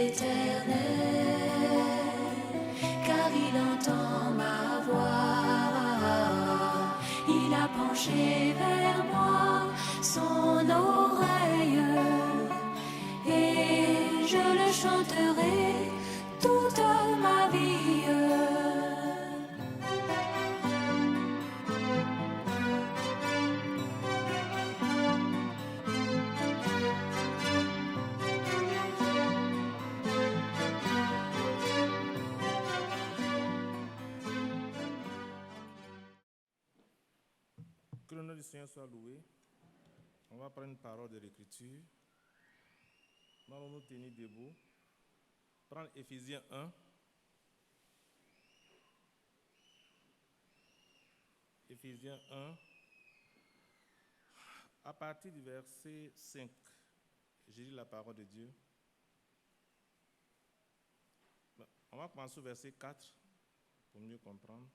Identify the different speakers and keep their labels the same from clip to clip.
Speaker 1: l'Éternel, car il entend ma voix. Il a penché vers moi son oreille, et je le chanterai toute ma vie.
Speaker 2: Que le nom du Seigneur soit loué. On va prendre une parole de l'Écriture. Nous allons nous tenir debout. Prendre Éphésiens 1. Éphésiens 1. À partir du verset 5, j'ai lu la parole de Dieu. On va commencer au verset 4 pour mieux comprendre.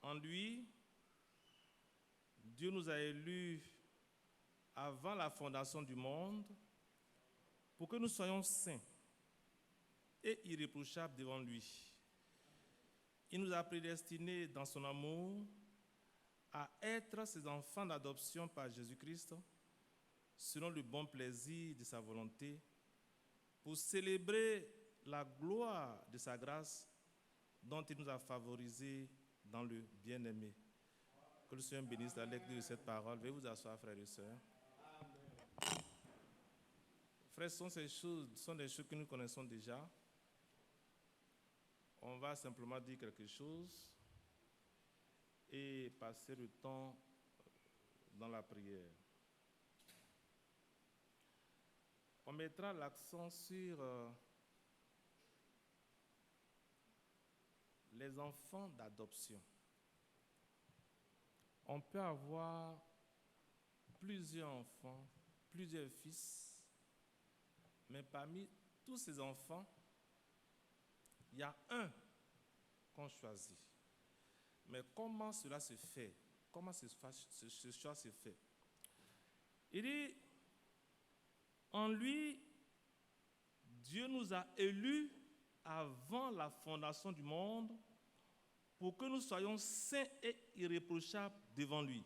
Speaker 2: En lui, Dieu nous a élus avant la fondation du monde pour que nous soyons saints et irréprochables devant lui. Il nous a prédestinés dans son amour à être ses enfants d'adoption par Jésus-Christ, selon le bon plaisir de sa volonté, pour célébrer la gloire de sa grâce dont il nous a favorisés dans le bien-aimé. Que le Seigneur bénisse la lecture de cette parole. Veuillez vous asseoir, frères et sœurs. Frères, ce sont des choses que nous connaissons déjà. On va simplement dire quelque chose et passer le temps dans la prière. On mettra l'accent sur les enfants d'adoption. On peut avoir plusieurs enfants, plusieurs fils, mais parmi tous ces enfants, il y a un qu'on choisit. Mais comment cela se fait? Comment ce choix se fait? Il dit, en lui, Dieu nous a élus avant la fondation du monde pour que nous soyons saints et irréprochables devant lui.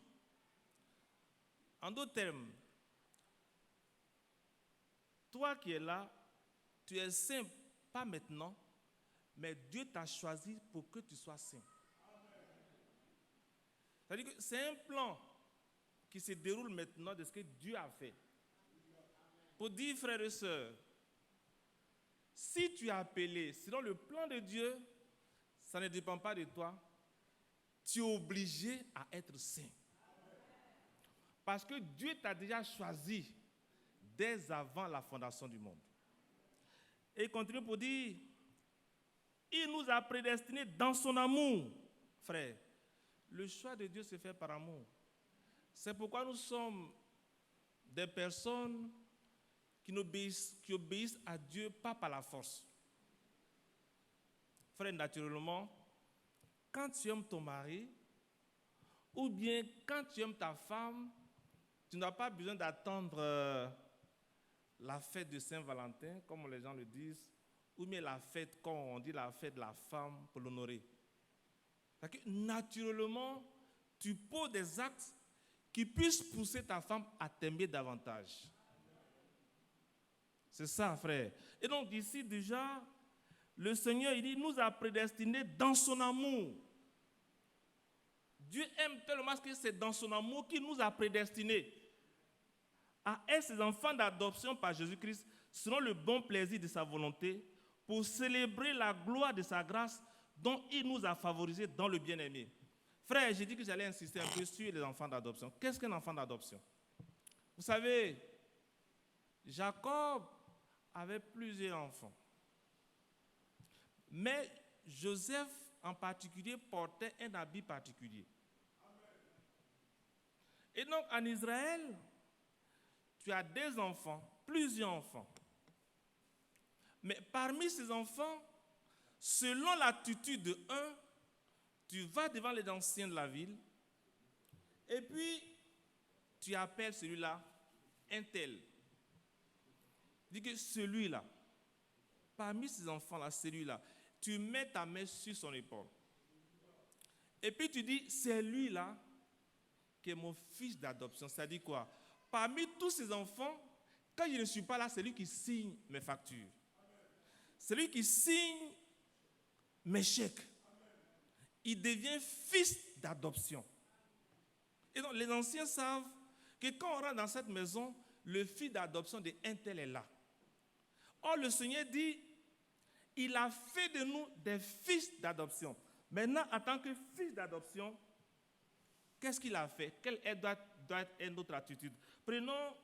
Speaker 2: En d'autres termes, toi qui es là, tu es saint, pas maintenant, mais Dieu t'a choisi pour que tu sois saint. C'est-à-dire que c'est un plan qui se déroule maintenant de ce que Dieu a fait. Pour dire, frères et sœurs, si tu es appelé selon le plan de Dieu, ça ne dépend pas de toi, tu es obligé à être saint. Parce que Dieu t'a déjà choisi dès avant la fondation du monde. Et il continue pour dire, il nous a prédestinés dans son amour. Frère, le choix de Dieu se fait par amour. C'est pourquoi nous sommes des personnes qui obéissent à Dieu, pas par la force. Frère, naturellement, quand tu aimes ton mari, ou bien quand tu aimes ta femme, tu n'as pas besoin d'attendre la fête de Saint-Valentin, comme les gens le disent, ou bien la fête, comme on dit, la fête de la femme pour l'honorer. Naturellement, tu poses des actes qui puissent pousser ta femme à t'aimer davantage. C'est ça, frère. Et donc ici déjà, le Seigneur, il dit, nous a prédestinés dans son amour. Dieu aime tellement que c'est dans son amour qu'il nous a prédestinés à être ses enfants d'adoption par Jésus-Christ, selon le bon plaisir de sa volonté, pour célébrer la gloire de sa grâce dont il nous a favorisés dans le bien-aimé. Frère, j'ai dit que j'allais insister un peu sur les enfants d'adoption. Qu'est-ce qu'un enfant d'adoption? Vous savez, Jacob avait plusieurs enfants. Mais Joseph, en particulier, portait un habit particulier. Et donc, en Israël, tu as des enfants, plusieurs enfants. Mais parmi ces enfants, selon l'attitude de un, tu vas devant les anciens de la ville, et puis tu appelles celui-là un tel. Dis que celui-là. parmi ces enfants-là, celui-là, tu mets ta main sur son épaule. Et puis tu dis, c'est lui-là qui est mon fils d'adoption. C'est-à-dire quoi? Parmi tous ces enfants, quand je ne suis pas là, c'est lui qui signe mes factures. C'est lui qui signe mes chèques. Il devient fils d'adoption. Et donc les anciens savent que quand on rentre dans cette maison, le fils d'adoption d'un tel est là. Or le Seigneur dit, il a fait de nous des fils d'adoption. Maintenant, en tant que fils d'adoption, qu'est-ce qu'il a fait? Quelle doit être notre attitude? Prenons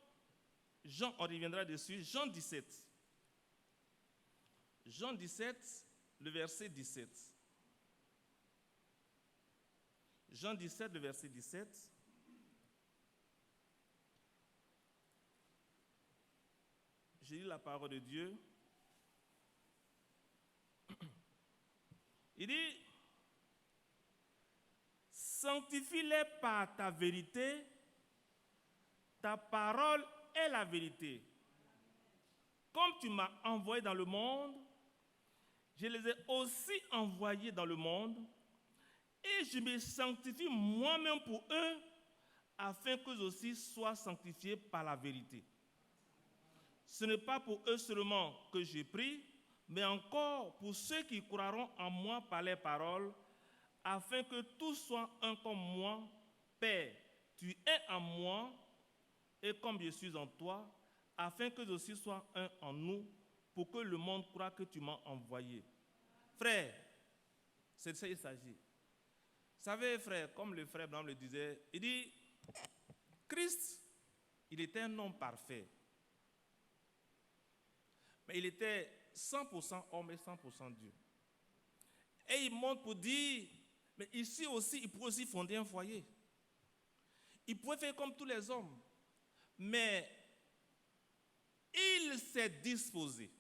Speaker 2: Jean, on reviendra dessus, Jean 17. Jean 17, le verset 17. Jean 17, le verset 17. J'ai lu la parole de Dieu. Il dit, sanctifie-les par ta vérité, ta parole est la vérité. Comme tu m'as envoyé dans le monde, je les ai aussi envoyés dans le monde, et je me sanctifie moi-même pour eux, afin qu'eux aussi soient sanctifiés par la vérité. Ce n'est pas pour eux seulement que j'ai prie, mais encore pour ceux qui croiront en moi par les paroles, afin que tous soient un comme moi. Père, tu es en moi, et comme je suis en toi, afin que je aussi sois un en nous, pour que le monde croie que tu m'as envoyé. Frère, c'est de ça qu'il s'agit. Vous savez, frère, comme le frère Branham le disait, il dit, Christ, il était un homme parfait. Mais il était 100% homme et 100% Dieu. Et il montre pour dire, mais ici aussi, il pouvait aussi fonder un foyer. Il pouvait faire comme tous les hommes. Mais il s'est disposé.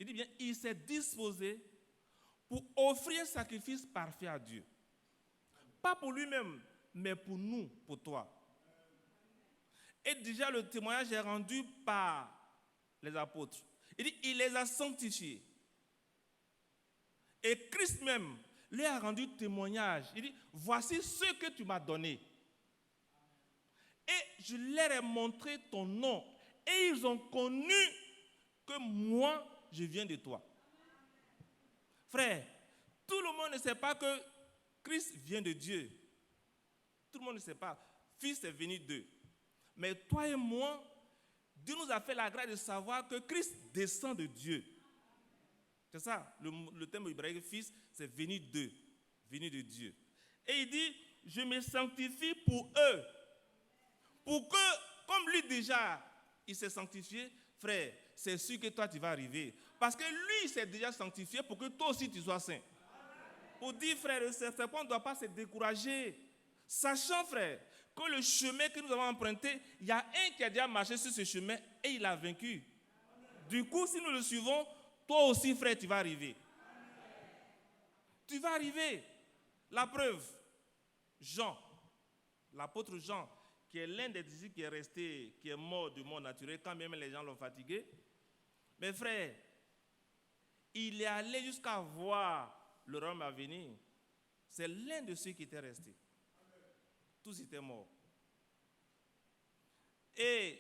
Speaker 2: Il dit bien, il s'est disposé pour offrir un sacrifice parfait à Dieu. Pas pour lui-même, mais pour nous, pour toi. Et déjà, le témoignage est rendu par les apôtres. Il dit, il les a sanctifiés. Et Christ même leur a rendu témoignage. Il dit, voici ce que tu m'as donné. Et je leur ai montré ton nom. Et ils ont connu que moi, je viens de toi. Frère, tout le monde ne sait pas que Christ vient de Dieu. Tout le monde ne sait pas. Fils est venu d'eux. Mais toi et moi, Dieu nous a fait la grâce de savoir que Christ descend de Dieu. C'est ça, le terme hébraïque fils, c'est venu d'eux, venu de Dieu. Et il dit, je me sanctifie pour eux. Pour que, comme lui déjà, il s'est sanctifié, frère, c'est sûr que toi tu vas arriver. Parce que lui, il s'est déjà sanctifié pour que toi aussi tu sois saint. Pour dire, frère et sœurs, on ne doit pas se décourager. Sachant, frère, que le chemin que nous avons emprunté, il y a un qui a déjà marché sur ce chemin et il a vaincu. Du coup, si nous le suivons, toi aussi, frère, tu vas arriver. Tu vas arriver. La preuve, Jean, l'apôtre Jean, qui est l'un des disciples qui est resté, qui est mort de mort naturelle, quand même les gens l'ont fatigué. Mais frère, il est allé jusqu'à voir le royaume à venir. C'est l'un de ceux qui étaient restés. Tous étaient morts. Et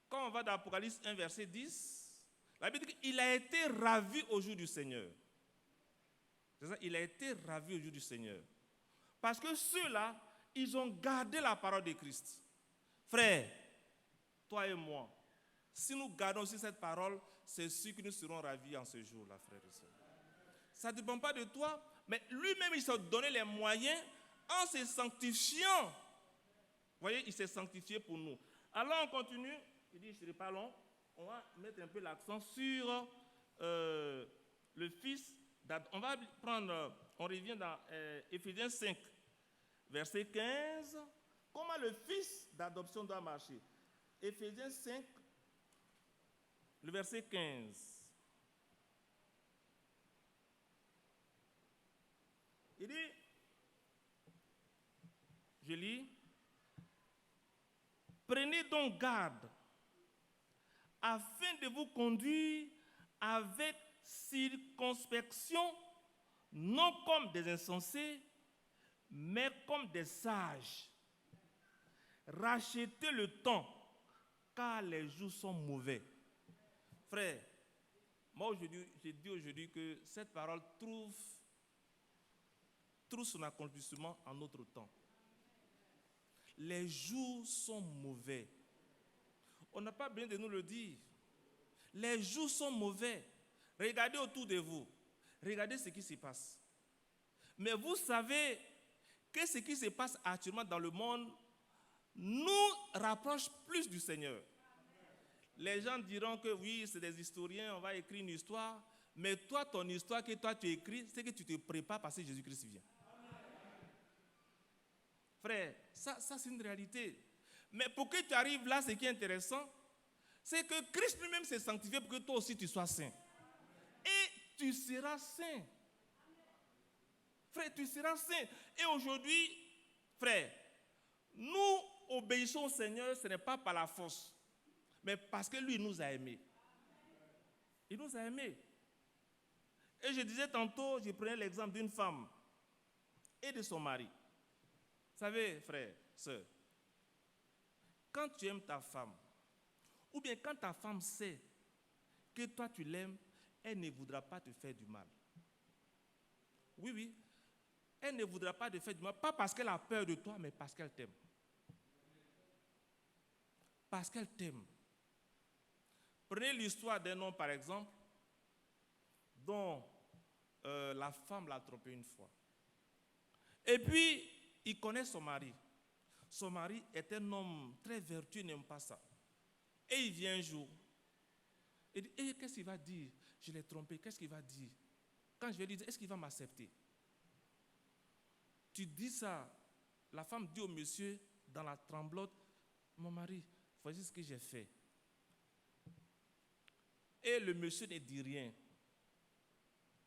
Speaker 2: quand on va dans Apocalypse 1, verset 10, la Bible dit qu'il a été ravi au jour du Seigneur. C'est ça, il a été ravi au jour du Seigneur. Parce que ceux-là, ils ont gardé la parole de Christ. Frère, toi et moi, si nous gardons aussi cette parole, c'est sûr que nous serons ravis en ce jour-là, frère et soeur. Ça ne dépend pas de toi, mais lui-même, il s'est donné les moyens en se sanctifiant. Vous voyez, il s'est sanctifié pour nous. Alors on continue, il dit, je ne serai pas long, on va mettre un peu l'accent sur le fils d'adoption. On va prendre, on revient dans Éphésiens 5, verset 15. Comment le fils d'adoption doit marcher? Éphésiens 5, le verset 15. Il dit, je lis, prenez donc garde afin de vous conduire avec circonspection, non comme des insensés, mais comme des sages. Rachetez le temps, car les jours sont mauvais. Frère, moi j'ai dit aujourd'hui que cette parole trouve son accomplissement en notre temps. Les jours sont mauvais. On n'a pas besoin de nous le dire. Les jours sont mauvais. Regardez autour de vous. Regardez ce qui se passe. Mais vous savez que ce qui se passe actuellement dans le monde nous rapproche plus du Seigneur. Les gens diront que oui, c'est des historiens, on va écrire une histoire. Mais toi, ton histoire que toi tu écris, c'est que tu te prépares parce que Jésus-Christ vient. Frère, ça c'est une réalité. Mais pour que tu arrives là, ce qui est intéressant, c'est que Christ lui-même s'est sanctifié pour que toi aussi tu sois saint. Et tu seras saint. Frère, tu seras saint. Et aujourd'hui, frère, nous obéissons au Seigneur, ce n'est pas par la force, mais parce que lui nous a aimés. Il nous a aimés. Et je disais tantôt, je prenais l'exemple d'une femme et de son mari. Vous savez, frère, sœur, quand tu aimes ta femme, ou bien quand ta femme sait que toi tu l'aimes, elle ne voudra pas te faire du mal. Oui, oui. Elle ne voudra pas te faire du mal, pas parce qu'elle a peur de toi, mais parce qu'elle t'aime. Parce qu'elle t'aime. Prenez l'histoire d'un homme, par exemple, dont la femme l'a trompé une fois. Et puis, il connaît son mari. Son mari est un homme très vertueux, il n'aime pas ça. Et il vient un jour. Il dit, hey, qu'est-ce qu'il va dire? Je l'ai trompé, qu'est-ce qu'il va dire? Quand je vais lui dire, est-ce qu'il va m'accepter? Tu dis ça, la femme dit au monsieur, dans la tremblote, mon mari, voici ce que j'ai fait. Et le monsieur ne dit rien.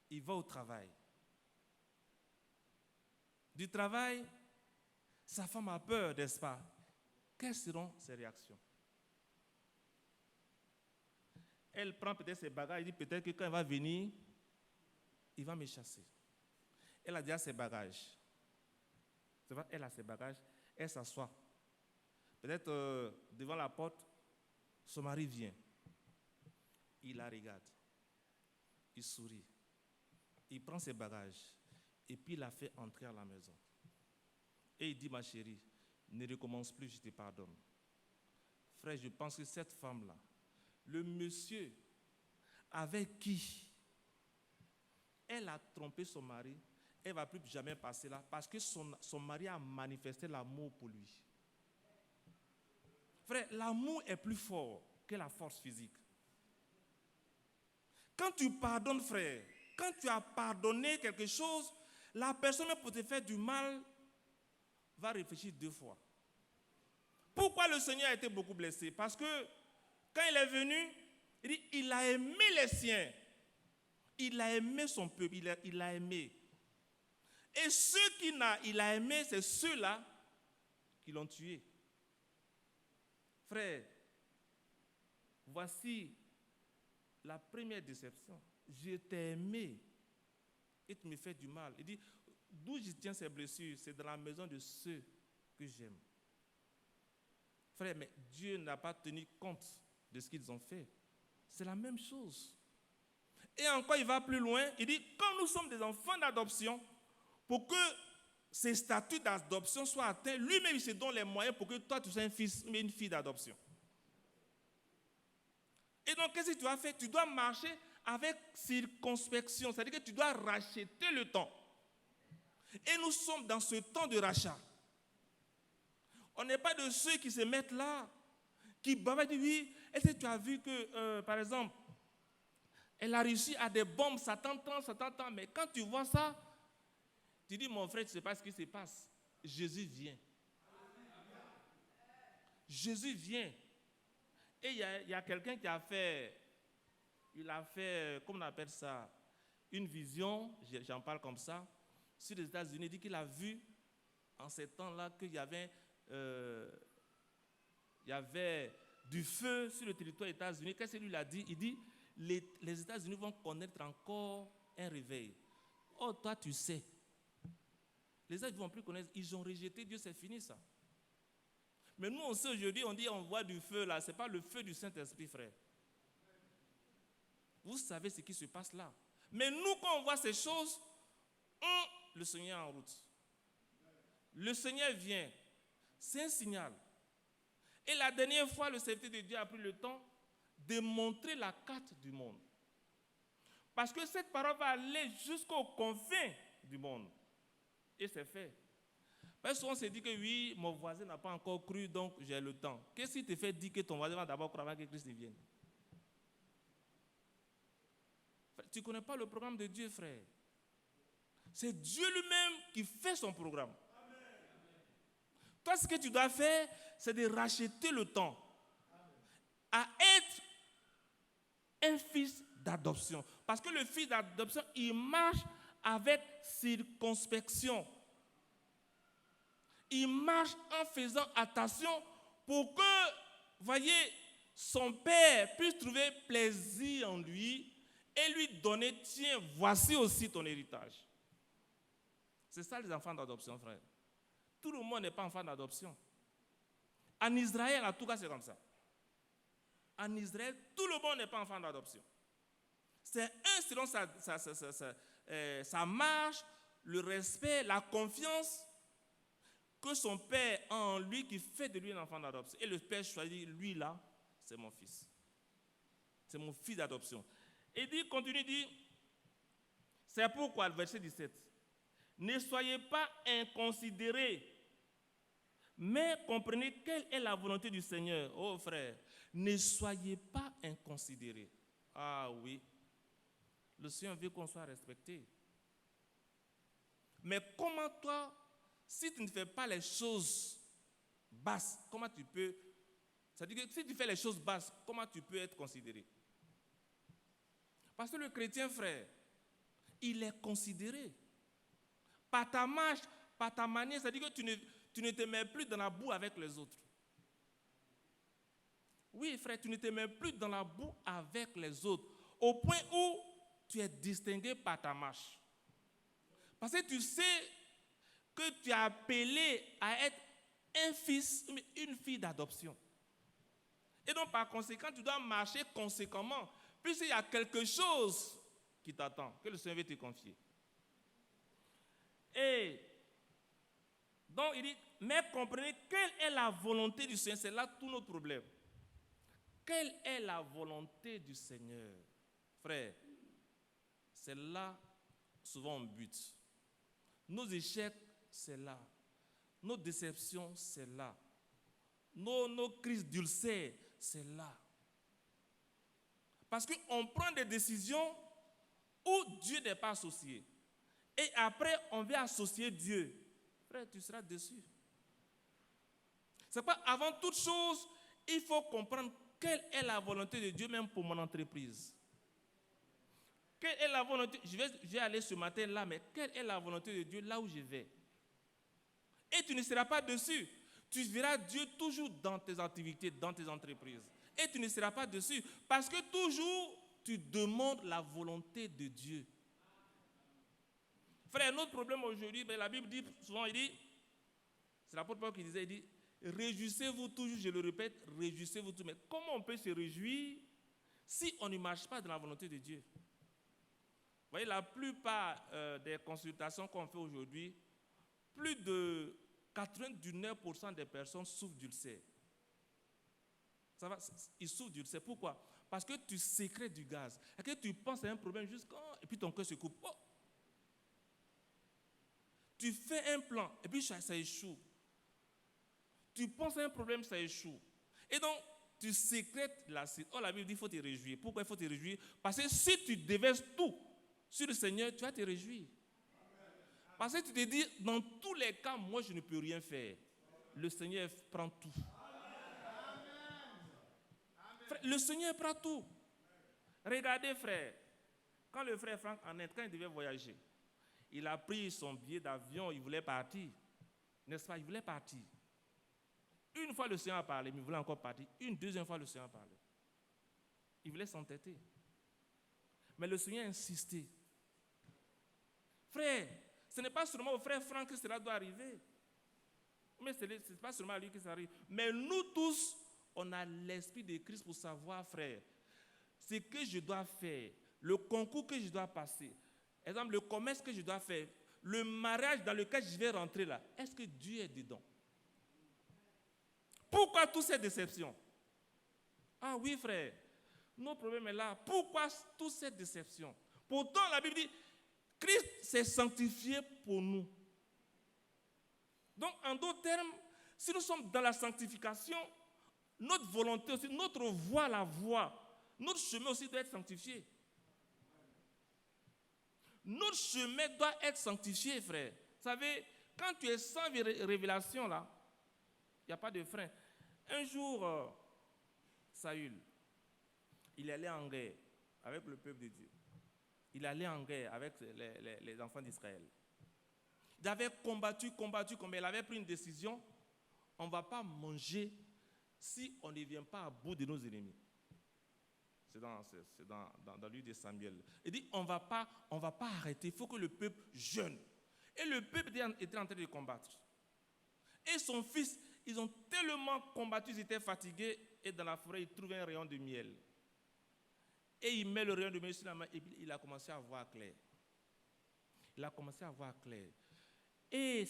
Speaker 2: Il va au travail. Du travail, sa femme a peur, n'est-ce pas? Quelles seront ses réactions? Elle prend peut-être ses bagages, elle dit peut-être que quand elle va venir, il va me chasser. Elle a déjà ses bagages. C'est vrai, elle a ses bagages, elle s'assoit. Peut-être devant la porte, son mari vient. Il la regarde. Il sourit. Il prend ses bagages. Et puis il la fait entrer à la maison. Et il dit, ma chérie, ne recommence plus, je te pardonne. Frère, je pense que cette femme-là, le monsieur avec qui elle a trompé son mari, elle ne va plus jamais passer là parce que son mari a manifesté l'amour pour lui. Frère, l'amour est plus fort que la force physique. Quand tu pardonnes, frère, quand tu as pardonné quelque chose, la personne pour te faire du mal va réfléchir 2 fois. Pourquoi le Seigneur a été beaucoup blessé? Parce que quand il est venu, il dit, il a aimé les siens. Il a aimé son peuple, il a aimé. Et ceux qu'il a aimé, c'est ceux-là qui l'ont tué. Frère, voici la première déception. Je t'ai aimé et tu me fais du mal. Il dit, d'où je tiens ces blessures, c'est dans la maison de ceux que j'aime. Frère, mais Dieu n'a pas tenu compte de ce qu'ils ont fait. C'est la même chose. Et encore, il va plus loin. Il dit, quand nous sommes des enfants d'adoption, pour que ces statuts d'adoption soient atteints, lui-même, il se donne les moyens pour que toi, tu sois un fils ou une fille d'adoption. Et donc, qu'est-ce que tu as fait? Tu dois marcher avec circonspection. C'est-à-dire que tu dois racheter le temps. Et nous sommes dans ce temps de rachat. On n'est pas de ceux qui se mettent là, qui bavent, disent oui, est-ce que tu as vu que, par exemple, elle a réussi à des bombes, ça t'entend, mais quand tu vois ça, tu dis, mon frère, tu ne sais pas ce qui se passe. Jésus vient. Jésus vient. Et il y a quelqu'un qui a fait, comment on appelle ça, une vision, j'en parle comme ça, sur les États-Unis. Il dit qu'il a vu, en ces temps-là, qu'il y avait du feu sur le territoire des États-Unis. Qu'est-ce qu'il lui a dit? Il dit, les États-Unis vont connaître encore un réveil. Oh, toi, tu sais. Les États-Unis ne vont plus connaître. Ils ont rejeté Dieu, c'est fini ça. Mais nous, on sait aujourd'hui, on dit on voit du feu là. Ce n'est pas le feu du Saint-Esprit, frère. Vous savez ce qui se passe là. Mais nous, quand on voit ces choses, le Seigneur est en route. Le Seigneur vient. C'est un signal. Et la dernière fois, le serviteur de Dieu a pris le temps de montrer la carte du monde. Parce que cette parole va aller jusqu'aux confins du monde. Et c'est fait. Parce qu'on se dit que oui, mon voisin n'a pas encore cru, donc j'ai le temps. Qu'est-ce qui te fait dire que ton voisin va d'abord croire avant que Christ vienne? Tu ne connais pas le programme de Dieu, frère. C'est Dieu lui-même qui fait son programme. Toi, ce que tu dois faire, c'est de racheter le temps à être un fils d'adoption. Parce que le fils d'adoption, il marche avec circonspection. Il marche en faisant attention pour que, voyez, son père puisse trouver plaisir en lui et lui donner, tiens, voici aussi ton héritage. C'est ça les enfants d'adoption, frère. Tout le monde n'est pas enfant d'adoption. En Israël, en tout cas, c'est comme ça. En Israël, tout le monde n'est pas enfant d'adoption. C'est selon sa marche, le respect, la confiance que son père a en lui qui fait de lui un enfant d'adoption. Et le père choisit, lui là, c'est mon fils. C'est mon fils d'adoption. Et il continue, dit, c'est pourquoi, le verset 17, ne soyez pas inconsidérés, mais comprenez quelle est la volonté du Seigneur. Oh frère, ne soyez pas inconsidérés. Ah oui, le Seigneur veut qu'on soit respecté. Mais comment toi, si tu ne fais pas les choses basses, comment tu peux... C'est-à-dire que si tu fais les choses basses, comment tu peux être considéré? Parce que le chrétien, frère, il est considéré. Par ta marche, par ta manière, c'est-à-dire que tu ne te mets plus dans la boue avec les autres. Oui, frère, tu ne te mets plus dans la boue avec les autres, au point où tu es distingué par ta marche. Parce que tu sais que tu es appelé à être un fils, une fille d'adoption. Et donc, par conséquent, tu dois marcher conséquemment, puisqu'il y a quelque chose qui t'attend, que le Seigneur veut te confier. Et donc, il dit, mais comprenez quelle est la volonté du Seigneur. C'est là tout notre problème. Quelle est la volonté du Seigneur? Frère, c'est là souvent on bute. Nos échecs, c'est là. Nos déceptions, c'est là. Nos crises d'ulcères, c'est là. Parce qu'on prend des décisions où Dieu n'est pas associé. Et après, on veut associer Dieu. Frère, tu seras déçu. C'est pas avant toute chose, il faut comprendre quelle est la volonté de Dieu même pour mon entreprise. Quelle est la volonté? Je vais aller ce matin là, mais quelle est la volonté de Dieu là où je vais? Et tu ne seras pas dessus. Tu verras Dieu toujours dans tes activités, dans tes entreprises. Et tu ne seras pas dessus. Parce que toujours, tu demandes la volonté de Dieu. Frère, notre problème aujourd'hui, la Bible dit souvent, il dit, c'est l'apôtre Paul qui disait, il dit, réjouissez-vous toujours, je le répète, réjouissez-vous toujours. Mais comment on peut se réjouir si on ne marche pas dans la volonté de Dieu? Vous voyez, la plupart des consultations qu'on fait aujourd'hui, plus de 99% des personnes souffrent d'ulcères. Ça va, ils souffrent d'ulcères. Pourquoi? Parce que tu sécrètes du gaz. Et que tu penses à un problème et puis ton cœur se coupe. Oh! Tu fais un plan et puis ça échoue. Tu penses à un problème, ça échoue. Et donc, tu sécrètes l'acide. Oh, la Bible dit qu'il faut te réjouir. Pourquoi il faut te réjouir? Parce que si tu déverses tout sur le Seigneur, tu vas te réjouir. Parce que tu te dis, dans tous les cas, moi je ne peux rien faire. Le Seigneur prend tout. Frère, le Seigneur prend tout. Regardez, frère, quand le frère Franck en Inde, quand il devait voyager, il a pris son billet d'avion, il voulait partir. N'est-ce pas? Il voulait partir. Une fois le Seigneur a parlé, mais il voulait encore partir. Une deuxième fois le Seigneur a parlé. Il voulait s'entêter. Mais le Seigneur a insisté. Frère, ce n'est pas seulement au frère Franck que cela doit arriver. Mais ce n'est pas seulement à lui que ça arrive. Mais nous tous, on a l'esprit de Christ pour savoir, frère, ce que je dois faire, le concours que je dois passer, exemple, le commerce que je dois faire, le mariage dans lequel je vais rentrer là, est-ce que Dieu est dedans? Pourquoi toutes ces déceptions? Ah oui, frère, notre problème est là. Pourquoi toutes ces déceptions? Pourtant, la Bible dit, Christ s'est sanctifié pour nous. Donc, en d'autres termes, si nous sommes dans la sanctification, notre volonté aussi, notre voie, la voie, notre chemin aussi doit être sanctifié. Notre chemin doit être sanctifié, frère. Vous savez, quand tu es sans révélation, là, il n'y a pas de frein. Un jour, Saül, il allait en guerre avec le peuple de Dieu. Il allait en guerre avec les enfants d'Israël. Il avait combattu, il avait pris une décision. On ne va pas manger si on ne vient pas à bout de nos ennemis. C'est dans le livre de Samuel. Il dit, on ne va pas arrêter, il faut que le peuple jeûne. Et le peuple était en train de combattre. Et son fils, ils ont tellement combattu, ils étaient fatigués, et dans la forêt, ils trouvaient un rayon de miel. Et il met le rayon de miel sur la main, et puis il a commencé à voir clair. Et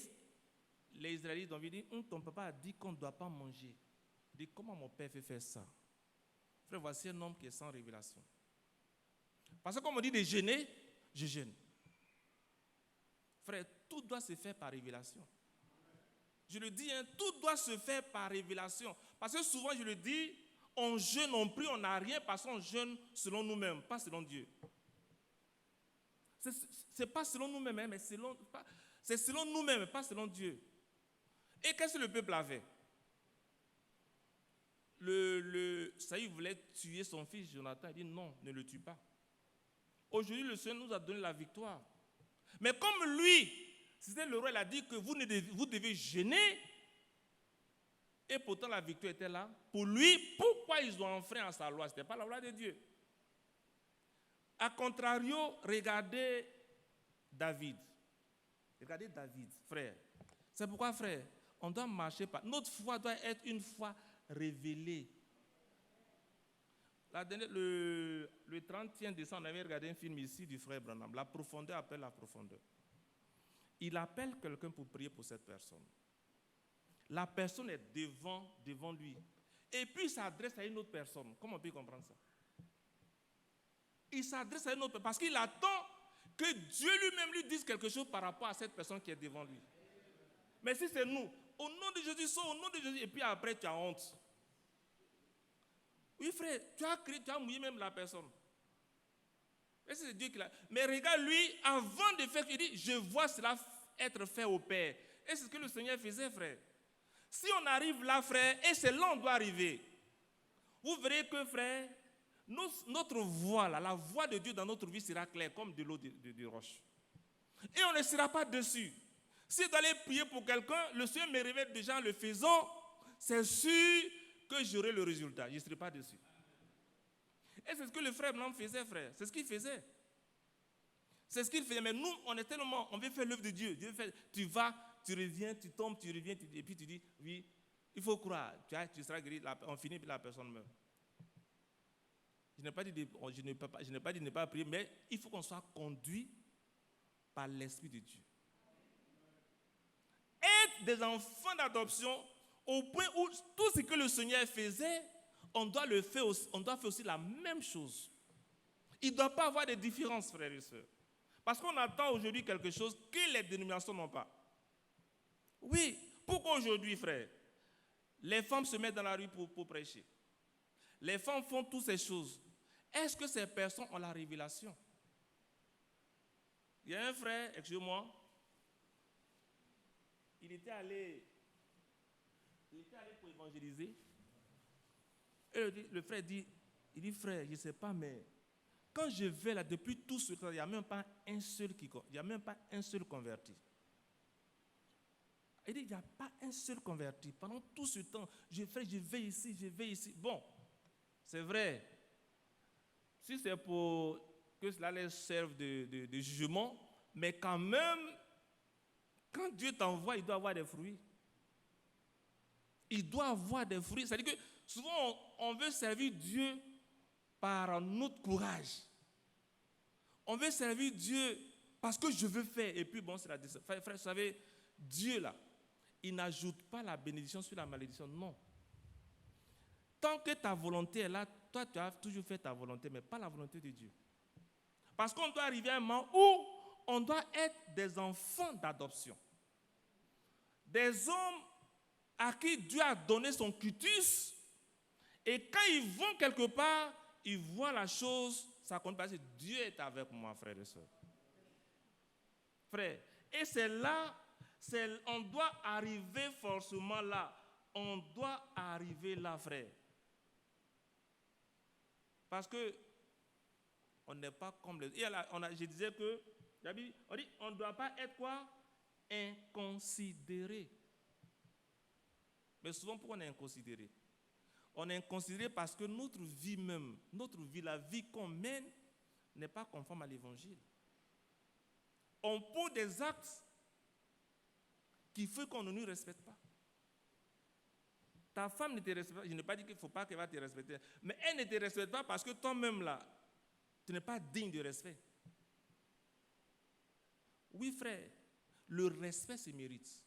Speaker 2: les Israélites ont dit, ton papa a dit qu'on ne doit pas manger. Il dit, comment mon père fait faire ça? Frère, voici un homme qui est sans révélation. Parce que comme on dit de jeûner, je jeûne. Frère, tout doit se faire par révélation. Je le dis, tout doit se faire par révélation. Parce que souvent, je le dis, on jeûne, on prie, on n'a rien parce qu'on jeûne selon nous-mêmes, pas selon Dieu. C'est pas selon nous-mêmes, mais c'est selon nous-mêmes, pas selon Dieu. Et qu'est-ce que le peuple avait? Saül voulait tuer son fils Jonathan. Il dit non, ne le tue pas. Aujourd'hui, le Seigneur nous a donné la victoire. Mais comme lui, c'était le roi, il a dit que vous devez jeûner. Et pourtant, la victoire était là. Pour lui, pourquoi ils ont enfreint à sa loi? Ce n'était pas la loi de Dieu. A contrario, regardez David. Regardez David, frère. C'est pourquoi, frère, on doit marcher par... Notre foi doit être une foi révélée. Le 31 décembre, on avait regardé un film ici du frère Branham. La profondeur appelle la profondeur. Il appelle quelqu'un pour prier pour cette personne. La personne est devant lui. Et puis il s'adresse à une autre personne. Comment on peut comprendre ça? Il s'adresse à une autre personne parce qu'il attend que Dieu lui-même lui dise quelque chose par rapport à cette personne qui est devant lui. Mais si c'est nous, au nom de Jésus, sors au nom de Jésus, et puis après tu as honte. Oui frère, tu as crié, tu as mouillé même la personne. Et c'est Dieu qui l'a. Mais regarde lui, avant de faire, il dit, je vois cela être fait au Père. Et c'est ce que le Seigneur faisait, frère. Si on arrive là, frère, et c'est là on doit arriver, vous verrez que, frère, notre voix, là, la voix de Dieu dans notre vie sera claire comme de l'eau de roche. Et on ne sera pas dessus. Si tu allais prier pour quelqu'un, le Seigneur me révèle déjà en le faisant, c'est sûr que j'aurai le résultat. Je ne serai pas dessus. Et c'est ce que le frère Blanc faisait, frère. C'est ce qu'il faisait. C'est ce qu'il faisait. Mais nous, on est tellement, on veut faire l'œuvre de Dieu. Dieu fait, tu vas, tu reviens, tu tombes, tu reviens, et puis tu dis, oui, il faut croire. Tu seras guéri. On finit, puis la personne meurt. Je n'ai pas dit de ne pas prier, mais il faut qu'on soit conduit par l'Esprit de Dieu. Être des enfants d'adoption au point où tout ce que le Seigneur faisait, on doit faire aussi la même chose. Il ne doit pas avoir de différence, frères et sœurs. Parce qu'on attend aujourd'hui quelque chose que les dénominations n'ont pas. Oui, pourquoi aujourd'hui, frère, les femmes se mettent dans la rue pour prêcher? Les femmes font toutes ces choses. Est-ce que ces personnes ont la révélation? Il y a un frère, excusez-moi, il était allé pour évangéliser. Et le frère dit, frère, je ne sais pas, mais quand je vais là, depuis tout ce temps, il n'y a même pas un seul converti. Il dit, il n'y a pas un seul converti. Pendant tout ce temps, je vais ici. Bon, c'est vrai. Si c'est pour que cela leur serve de jugement, mais quand même, quand Dieu t'envoie, il doit avoir des fruits. Il doit avoir des fruits. C'est-à-dire que souvent, on veut servir Dieu par notre courage. On veut servir Dieu parce que je veux faire. Et puis, bon, c'est la décision. Frère, vous savez, Dieu, là, il n'ajoute pas la bénédiction sur la malédiction. Non. Tant que ta volonté est là, toi, tu as toujours fait ta volonté, mais pas la volonté de Dieu. Parce qu'on doit arriver à un moment où on doit être des enfants d'adoption. Des hommes à qui Dieu a donné son cutus. Et quand ils vont quelque part, ils voient la chose, ça compte parce que Dieu est avec moi, frère et soeur. Frère, et c'est là, on doit arriver forcément là. On doit arriver là, frère. Parce que on n'est pas comme les... je disais que, on dit, on ne doit pas être quoi? Inconsidéré. Mais souvent, pourquoi on est inconsidéré? On est inconsidéré parce que notre vie même, la vie qu'on mène, n'est pas conforme à l'évangile. On pose des actes qui font qu'on ne nous respecte pas. Ta femme ne te respecte pas. Je n'ai pas dit qu'il ne faut pas qu'elle va te respecter. Mais elle ne te respecte pas parce que toi-même là, tu n'es pas digne de respect. Oui, frère, le respect se mérite.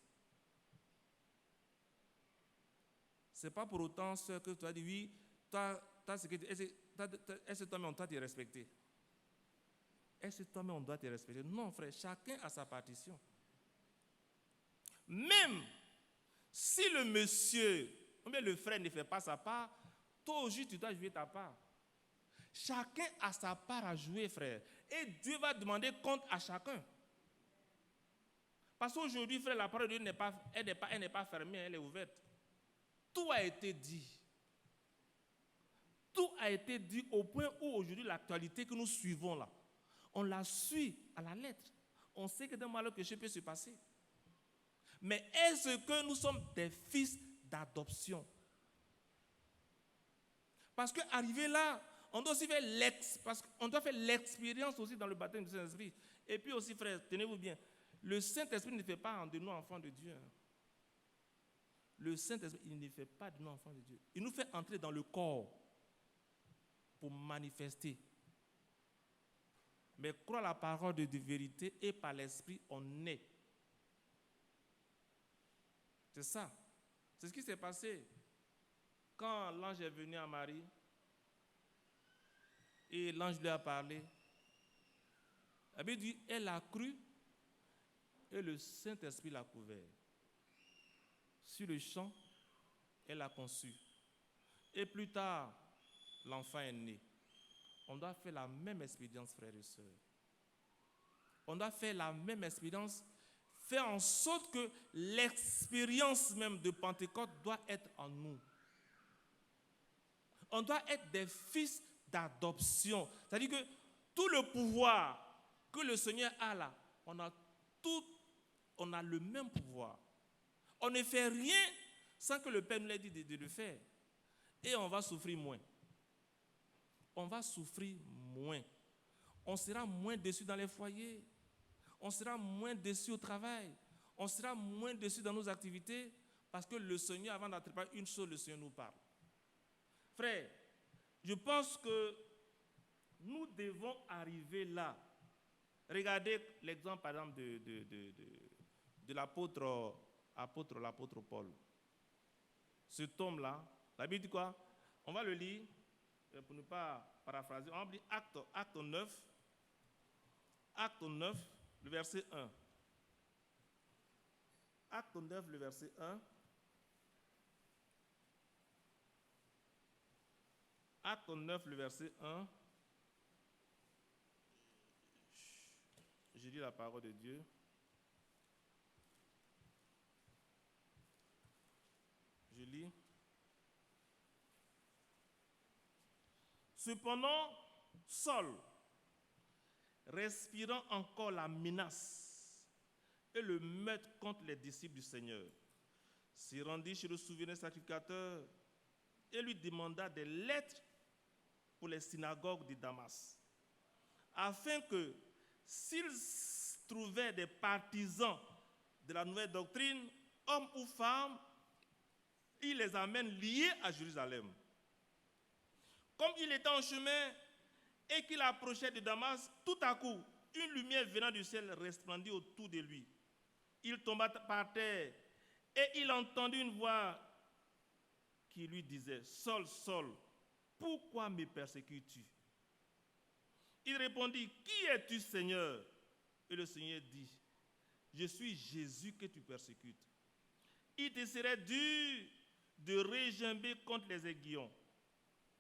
Speaker 2: Ce n'est pas pour autant ce que tu as dit, oui, est-ce que toi-même on doit te respecter? Est-ce que toi-même on doit te respecter? Non, frère, chacun a sa partition. Même si le monsieur, ou bien le frère ne fait pas sa part, toi aussi tu dois jouer ta part. Chacun a sa part à jouer, frère. Et Dieu va demander compte à chacun. Parce qu'aujourd'hui, frère, la parole de Dieu n'est pas fermée, elle est ouverte. Tout a été dit. Tout a été dit au point où aujourd'hui l'actualité que nous suivons là, on la suit à la lettre. On sait que d'un malheur que peut se passer. Mais est-ce que nous sommes des fils d'adoption? Parce qu'arrivé là, on doit aussi faire l'expérience aussi dans le baptême du Saint-Esprit. Et puis aussi, frère, tenez-vous bien, le Saint-Esprit ne fait pas de nous enfants de Dieu. Le Saint-Esprit, il ne fait pas de nous enfants de Dieu. Il nous fait entrer dans le corps pour manifester. Mais croire la parole de vérité et par l'Esprit, on est. C'est ça. C'est ce qui s'est passé. Quand l'ange est venu à Marie, et l'ange lui a parlé, la Bible dit, elle a cru, et le Saint-Esprit l'a couvert. Sur le champ, elle a conçu. Et plus tard, l'enfant est né. On doit faire la même expérience, frères et sœurs. On doit faire la même expérience, faire en sorte que l'expérience même de Pentecôte doit être en nous. On doit être des fils d'adoption. C'est-à-dire que tout le pouvoir que le Seigneur a là, on a le même pouvoir. On ne fait rien sans que le Père nous l'ait dit de le faire. Et on va souffrir moins. On va souffrir moins. On sera moins déçus dans les foyers. On sera moins déçus au travail. On sera moins déçus dans nos activités parce que le Seigneur, avant d'entreprendre une chose, le Seigneur nous parle. Frère, je pense que nous devons arriver là. Regardez l'exemple, par exemple, de l'apôtre Paul. Cet homme-là, la Bible dit quoi? On va le lire, pour ne pas paraphraser. On va lire Acte 9. Acte 9, le verset 1. Acte 9, le verset 1. Acte 9, le verset 1. Je lis la parole de Dieu. Je lis. Cependant, Saul, respirant encore la menace et le meurtre contre les disciples du Seigneur, s'y rendit chez le souverain sacrificateur et lui demanda des lettres pour les synagogues de Damas, afin que s'ils trouvaient des partisans de la nouvelle doctrine, hommes ou femmes, il les amène liés à Jérusalem. Comme il était en chemin et qu'il approchait de Damas, tout à coup, une lumière venant du ciel resplendit autour de lui. Il tomba par terre et il entendit une voix qui lui disait « Saul, Saul, pourquoi me persécutes-tu » Il répondit « Qui es-tu, Seigneur » Et le Seigneur dit « Je suis Jésus que tu persécutes. Il te serait dur de regimber contre les aiguillons. »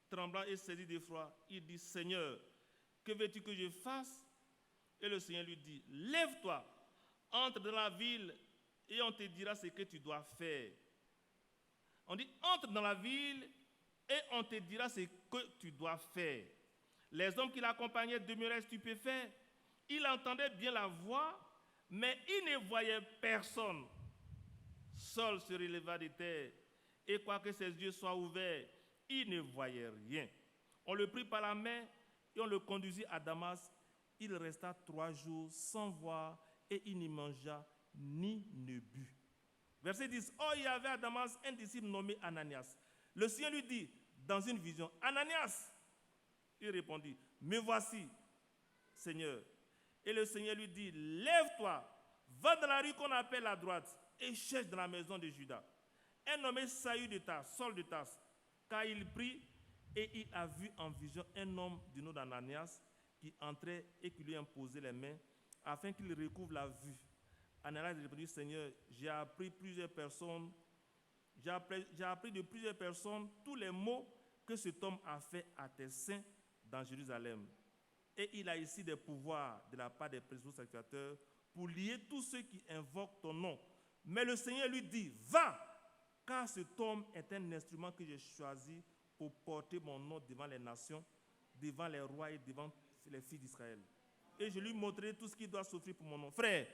Speaker 2: Tremblant et saisi d'effroi, il dit « Seigneur, que veux-tu que je fasse » Et le Seigneur lui dit « Lève-toi, entre dans la ville et on te dira ce que tu dois faire. » On dit « Entre dans la ville et on te dira ce que tu dois faire. » Les hommes qui l'accompagnaient demeuraient stupéfaits. Ils entendaient bien la voix, mais ils ne voyaient personne. Saul se releva de terre, et quoique ses yeux soient ouverts, il ne voyait rien. On le prit par la main et on le conduisit à Damas. Il resta 3 jours sans voir et il n'y mangea ni ne but. Verset 10. Or, il y avait à Damas un disciple nommé Ananias. Le Seigneur lui dit dans une vision, Ananias. Il répondit, me voici, Seigneur. Et le Seigneur lui dit, lève-toi, va dans la rue qu'on appelle la droite et cherche dans la maison de Judas un nommé Saül de Tarse, Saul de Tarse, car il prie et il a vu en vision un homme du nom d'Ananias qui entrait et qui lui imposait les mains afin qu'il recouvre la vue. Ananias répondit, Seigneur, j'ai appris de plusieurs personnes tous les maux que cet homme a fait à tes saints dans Jérusalem. Et il a ici des pouvoirs de la part des principaux sacrificateurs pour lier tous ceux qui invoquent ton nom. Mais le Seigneur lui dit, va, car cet homme est un instrument que j'ai choisi pour porter mon nom devant les nations, devant les rois et devant les fils d'Israël. Et je lui montrerai tout ce qu'il doit souffrir pour mon nom. Frère,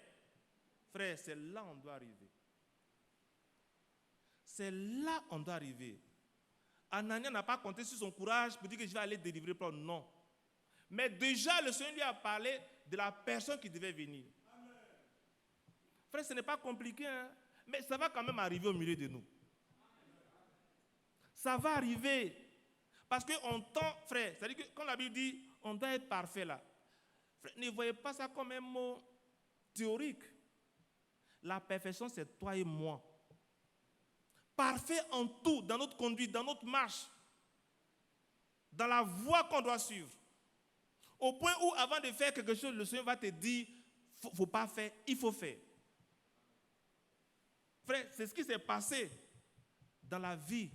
Speaker 2: c'est là on doit arriver. C'est là on doit arriver. Ananias n'a pas compté sur son courage pour dire que je vais aller délivrer Paul. Non. Mais déjà, le Seigneur lui a parlé de la personne qui devait venir. Amen. Frère, ce n'est pas compliqué, hein? Mais ça va quand même arriver au milieu de nous. Ça va arriver. Parce qu'on tend, frère, c'est-à-dire que quand la Bible dit on doit être parfait là, frère, ne voyez pas ça comme un mot théorique. La perfection, c'est toi et moi. Parfait en tout, dans notre conduite, dans notre marche, dans la voie qu'on doit suivre. Au point où, avant de faire quelque chose, le Seigneur va te dire, faut pas faire, il faut faire. Frère, c'est ce qui s'est passé dans la vie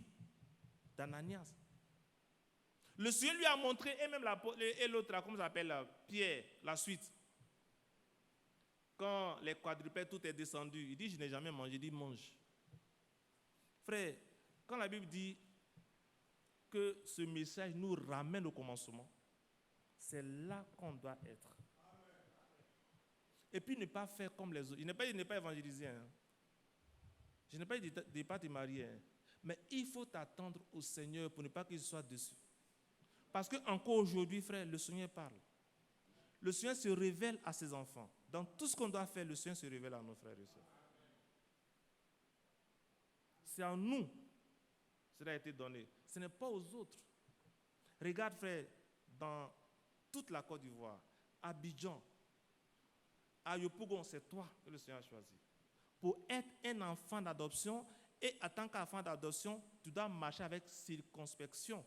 Speaker 2: d'Ananias. Le Seigneur lui a montré, et même l'autre, comment ça s'appelle, Pierre, la suite. Quand les quadrupèdes, tout est descendu, il dit, je n'ai jamais mangé, il dit, mange. Frère, quand la Bible dit que ce message nous ramène au commencement, c'est là qu'on doit être. Et puis ne pas faire comme les autres. Je n'ai pas évangélisé. Hein. Je n'ai pas dit de ne pas te marier. Hein. Mais il faut t'attendre au Seigneur pour ne pas qu'il soit dessus. Parce qu'encore aujourd'hui, frère, le Seigneur parle. Le Seigneur se révèle à ses enfants. Dans tout ce qu'on doit faire, le Seigneur se révèle à nos frères et sœurs. C'est en nous. Cela a été donné. Ce n'est pas aux autres. Regarde, frère, dans toute la Côte d'Ivoire, Abidjan, à Yopougon, c'est toi que le Seigneur a choisi. Pour être un enfant d'adoption, et en tant qu'enfant d'adoption, tu dois marcher avec circonspection.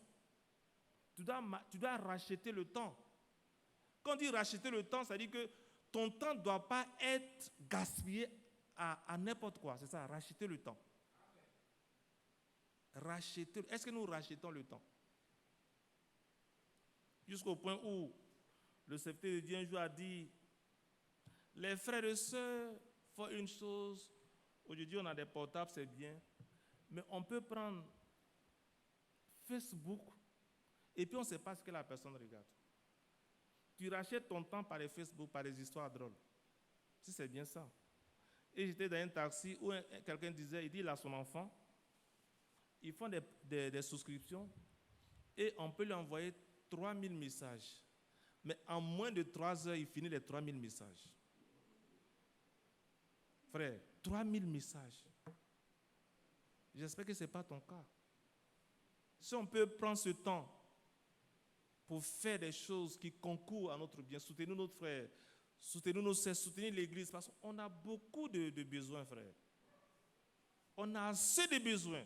Speaker 2: Tu dois racheter le temps. Quand on dit racheter le temps, ça veut dire que ton temps ne doit pas être gaspillé à n'importe quoi. C'est ça, racheter le temps. Racheter. Est-ce que nous rachetons le temps? Jusqu'au point où le serviteur de Dieu un jour a dit, les frères et sœurs font une chose, aujourd'hui on a des portables, c'est bien, mais on peut prendre Facebook et puis on ne sait pas ce que la personne regarde. Tu rachètes ton temps par les Facebook, par les histoires drôles. Si c'est bien ça. Et j'étais dans un taxi où quelqu'un disait, il dit à son enfant, ils font des souscriptions et on peut lui envoyer 3000 messages. Mais en moins de 3 heures, il finit les 3000 messages. Frère, 3000 messages. J'espère que ce n'est pas ton cas. Si on peut prendre ce temps pour faire des choses qui concourent à notre bien, soutenir notre frère, soutenir nos sœurs, soutenir l'église, parce qu'on a beaucoup de besoins, frère. On a assez de besoins.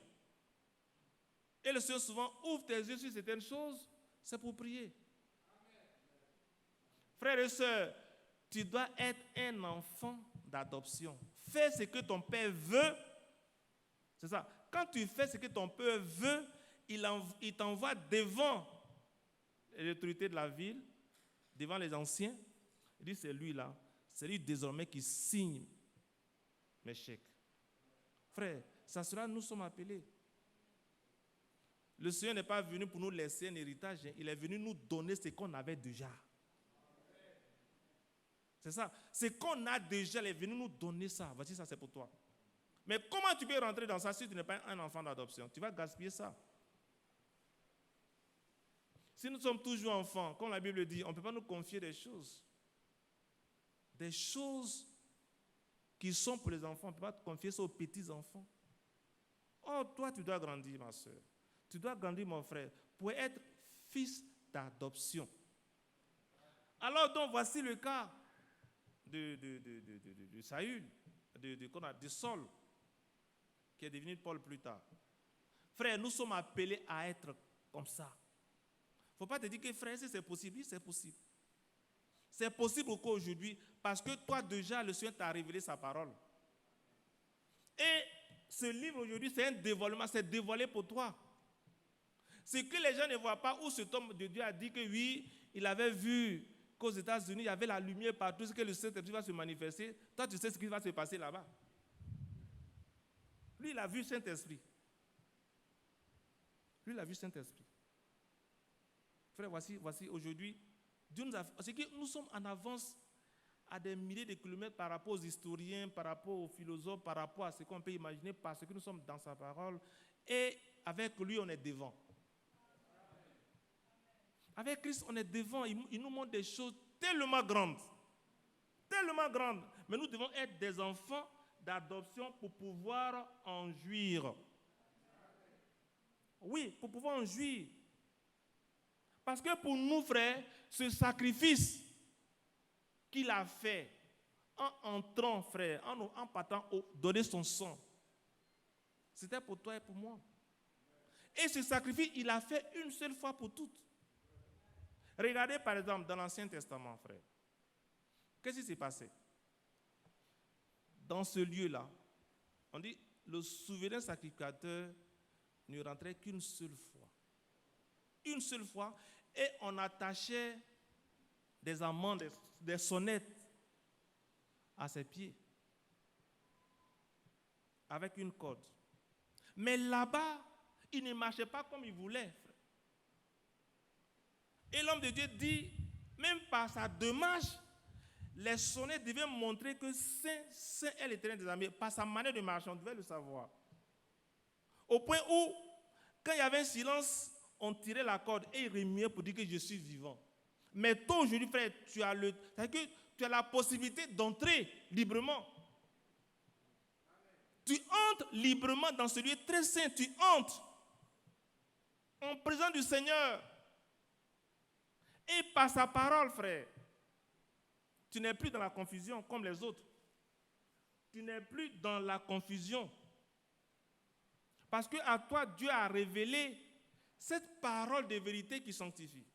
Speaker 2: Et le Seigneur souvent ouvre tes yeux sur certaines choses, c'est pour prier. Frères et sœurs, tu dois être un enfant d'adoption. Fais ce que ton père veut. C'est ça. Quand tu fais ce que ton père veut, il t'envoie devant l'autorité de la ville, devant les anciens. Il dit, c'est lui là, c'est lui désormais qui signe mes chèques. Frère, ça sera, nous sommes appelés. Le Seigneur n'est pas venu pour nous laisser un héritage, il est venu nous donner ce qu'on avait déjà. C'est ça. Ce qu'on a déjà, il est venu nous donner ça. Voici, ça c'est pour toi. Mais comment tu peux rentrer dans ça si tu n'es pas un enfant d'adoption? Tu vas gaspiller ça. Si nous sommes toujours enfants, comme la Bible dit, on ne peut pas nous confier des choses. Des choses qui sont pour les enfants, on ne peut pas te confier ça aux petits-enfants. Oh, toi, tu dois grandir, ma soeur. Tu dois grandir, mon frère, pour être fils d'adoption. Alors, donc, voici le cas de Saül, de Saul, qui est devenu Paul plus tard. Frère, nous sommes appelés à être comme ça. Il ne faut pas te dire que, frère, si c'est possible, c'est possible. C'est possible pourquoi aujourd'hui? Parce que toi, déjà, le Seigneur t'a révélé sa parole. Et ce livre aujourd'hui, c'est un dévoilement, c'est dévoilé pour toi. Ce que les gens ne voient pas, où cet homme de Dieu a dit que oui, il avait vu qu'aux États-Unis, il y avait la lumière partout, ce que le Saint-Esprit va se manifester. Toi, tu sais ce qui va se passer là-bas. Lui, il a vu Saint-Esprit. Lui, il a vu Saint-Esprit. Frère, voici aujourd'hui, Dieu nous a fait. C'est que nous sommes en avance à des milliers de kilomètres par rapport aux historiens, par rapport aux philosophes, par rapport à ce qu'on peut imaginer, parce que nous sommes dans sa parole. Et avec lui, on est devant. Avec Christ, on est devant. Il nous montre des choses tellement grandes. Tellement grandes. Mais nous devons être des enfants d'adoption pour pouvoir en jouir. Oui, pour pouvoir en jouir. Parce que pour nous, frères, ce sacrifice qu'il a fait en entrant, frère, en partant, donner son sang, c'était pour toi et pour moi. Et ce sacrifice, il a fait une seule fois pour toutes. Regardez par exemple dans l'Ancien Testament, frère. Qu'est-ce qui s'est passé? Dans ce lieu-là, on dit le souverain sacrificateur ne rentrait qu'une seule fois. Une seule fois, et on attachait des amendes, des sonnettes à ses pieds, avec une corde. Mais là-bas, il ne marchait pas comme il voulait. Et l'homme de Dieu dit, même par sa démarche, les sonnettes devaient montrer que Saint est l'Éternel des armées. Par sa manière de marcher, on devait le savoir. Au point où, quand il y avait un silence, on tirait la corde et il remuait pour dire que je suis vivant. Mais toi, aujourd'hui, frère, tu as la possibilité d'entrer librement. Tu entres librement dans ce lieu très saint. Tu entres en présence du Seigneur. Et par sa parole, frère, tu n'es plus dans la confusion comme les autres. Tu n'es plus dans la confusion. Parce qu'à toi, Dieu a révélé cette parole de vérité qui sanctifie.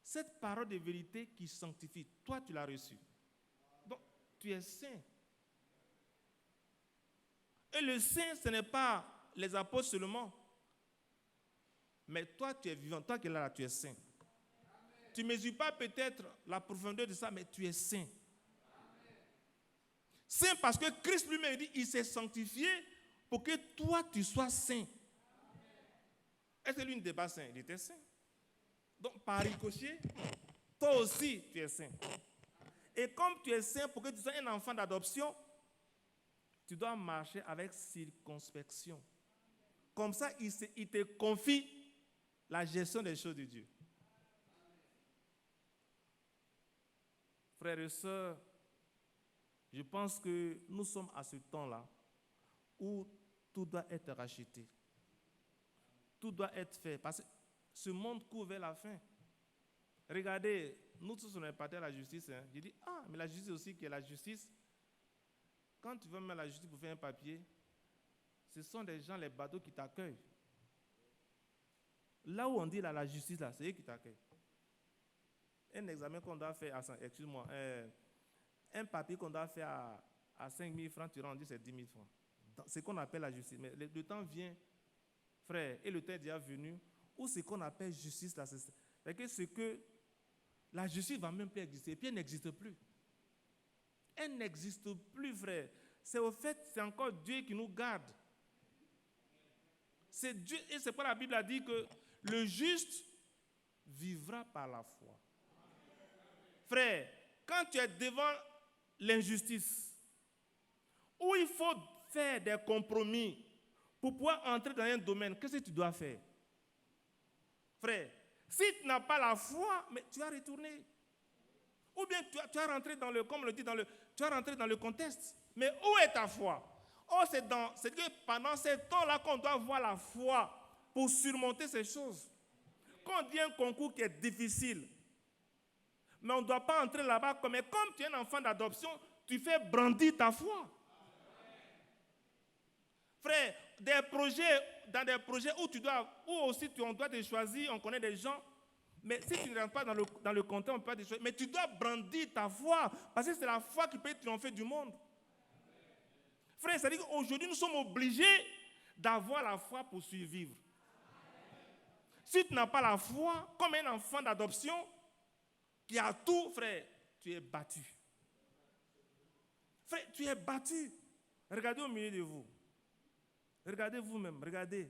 Speaker 2: Cette parole de vérité qui sanctifie, toi, tu l'as reçue. Donc, tu es saint. Et le saint, ce n'est pas les apôtres seulement. Mais toi, tu es vivant. Toi qui es là, tu es saint. Tu ne mesures pas peut-être la profondeur de ça, mais tu es saint. Saint parce que Christ lui-même dit, il s'est sanctifié pour que toi, tu sois saint. Est-ce que lui n'était pas saint? Il était saint. Donc, par ricochet, toi aussi, tu es saint. Et comme tu es saint, pour que tu sois un enfant d'adoption, tu dois marcher avec circonspection. Comme ça, il te confie la gestion des choses de Dieu. Frères et sœurs, je pense que nous sommes à ce temps-là où tout doit être racheté. Tout doit être fait parce que ce monde court vers la fin. Regardez, nous tous on est partis à la justice. J'ai dit, mais la justice aussi qui est la justice. Quand tu veux mettre la justice pour faire un papier, ce sont des gens, les badauds qui t'accueillent. Là où on dit la justice, là, c'est eux qui t'accueillent. Un examen qu'on doit faire, un papier qu'on doit faire à 5 000 francs, tu rends, on dit c'est 10 000 francs. C'est ce qu'on appelle la justice. Mais le temps vient, frère, et le temps est déjà venu, où ce qu'on appelle justice, là, c'est que la justice ne va même plus exister, et puis elle n'existe plus. Elle n'existe plus, frère. C'est au fait, c'est encore Dieu qui nous garde. C'est Dieu, et c'est pourquoi la Bible a dit que le juste vivra par la foi. Frère, quand tu es devant l'injustice, où il faut faire des compromis pour pouvoir entrer dans un domaine, qu'est-ce que tu dois faire? Frère, si tu n'as pas la foi, mais tu vas retourner. Ou bien tu vas rentrer dans le, comme on le dit, tu vas rentrer dans le contexte. Mais où est ta foi? Oh, c'est que pendant ce temps-là qu'on doit avoir la foi pour surmonter ces choses. Quand on dit un concours qui est difficile, mais on ne doit pas entrer là-bas comme tu es un enfant d'adoption, tu fais brandir ta foi. Frère, dans des projets où aussi on doit te choisir, on connaît des gens, mais si tu ne rentres pas dans le contexte, on ne peut pas te choisir. Mais tu dois brandir ta foi, parce que c'est la foi qui peut triompher du monde. Frère, c'est-à-dire qu'aujourd'hui, nous sommes obligés d'avoir la foi pour survivre. Si tu n'as pas la foi, comme un enfant d'adoption, qui a tout, frère, tu es battu. Frère, tu es battu. Regardez au milieu de vous. Regardez vous-même, regardez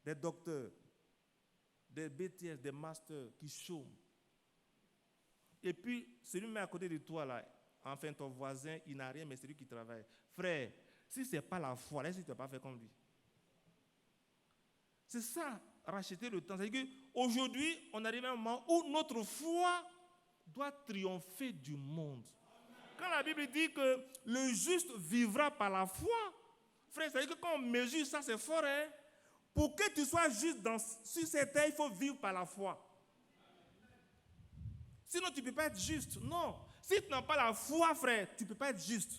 Speaker 2: des docteurs, des BTS, des masters qui chôment. Et puis, celui qui est à côté de toi, là, enfin ton voisin, il n'a rien, mais c'est lui qui travaille. Frère, si ce n'est pas la foi, là, si tu n'as pas fait comme lui. C'est ça, racheter le temps. C'est-à-dire qu'aujourd'hui, on arrive à un moment où notre foi doit triompher du monde. Quand la Bible dit que le juste vivra par la foi, frère, c'est-à-dire que quand on mesure ça, c'est fort, hein? Pour que tu sois juste sur cette terre, il faut vivre par la foi. Sinon, tu ne peux pas être juste. Non. Si tu n'as pas la foi, frère, tu ne peux pas être juste.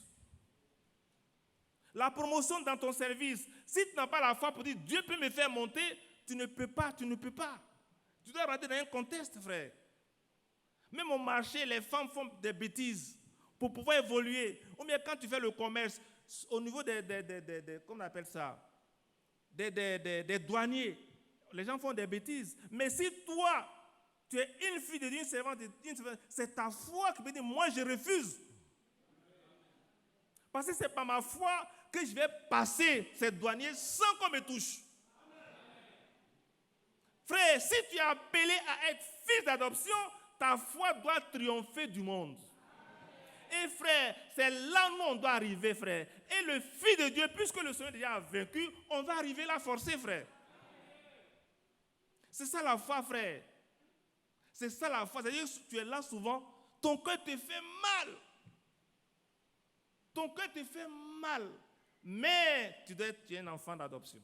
Speaker 2: La promotion dans ton service, si tu n'as pas la foi pour dire Dieu peut me faire monter, tu ne peux pas, tu ne peux pas. Tu dois rentrer dans un contexte, frère. Même au marché, les femmes font des bêtises pour pouvoir évoluer. Ou bien quand tu fais le commerce, au niveau comment on appelle ça, des douaniers, les gens font des bêtises. Mais si toi, tu es une fille d'une servante, c'est ta foi qui peut dire, moi je refuse. Parce que ce n'est pas ma foi que je vais passer ces douaniers sans qu'on me touche. Frère, si tu es appelé à être fils d'adoption, ta foi doit triompher du monde. Et frère, c'est là où on doit arriver, frère. Et le Fils de Dieu, puisque le Seigneur déjà a vaincu, on va arriver là forcé, frère. C'est ça la foi, frère. C'est ça la foi. C'est-à-dire que tu es là souvent, ton cœur te fait mal. Ton cœur te fait mal. Mais tu es un enfant d'adoption.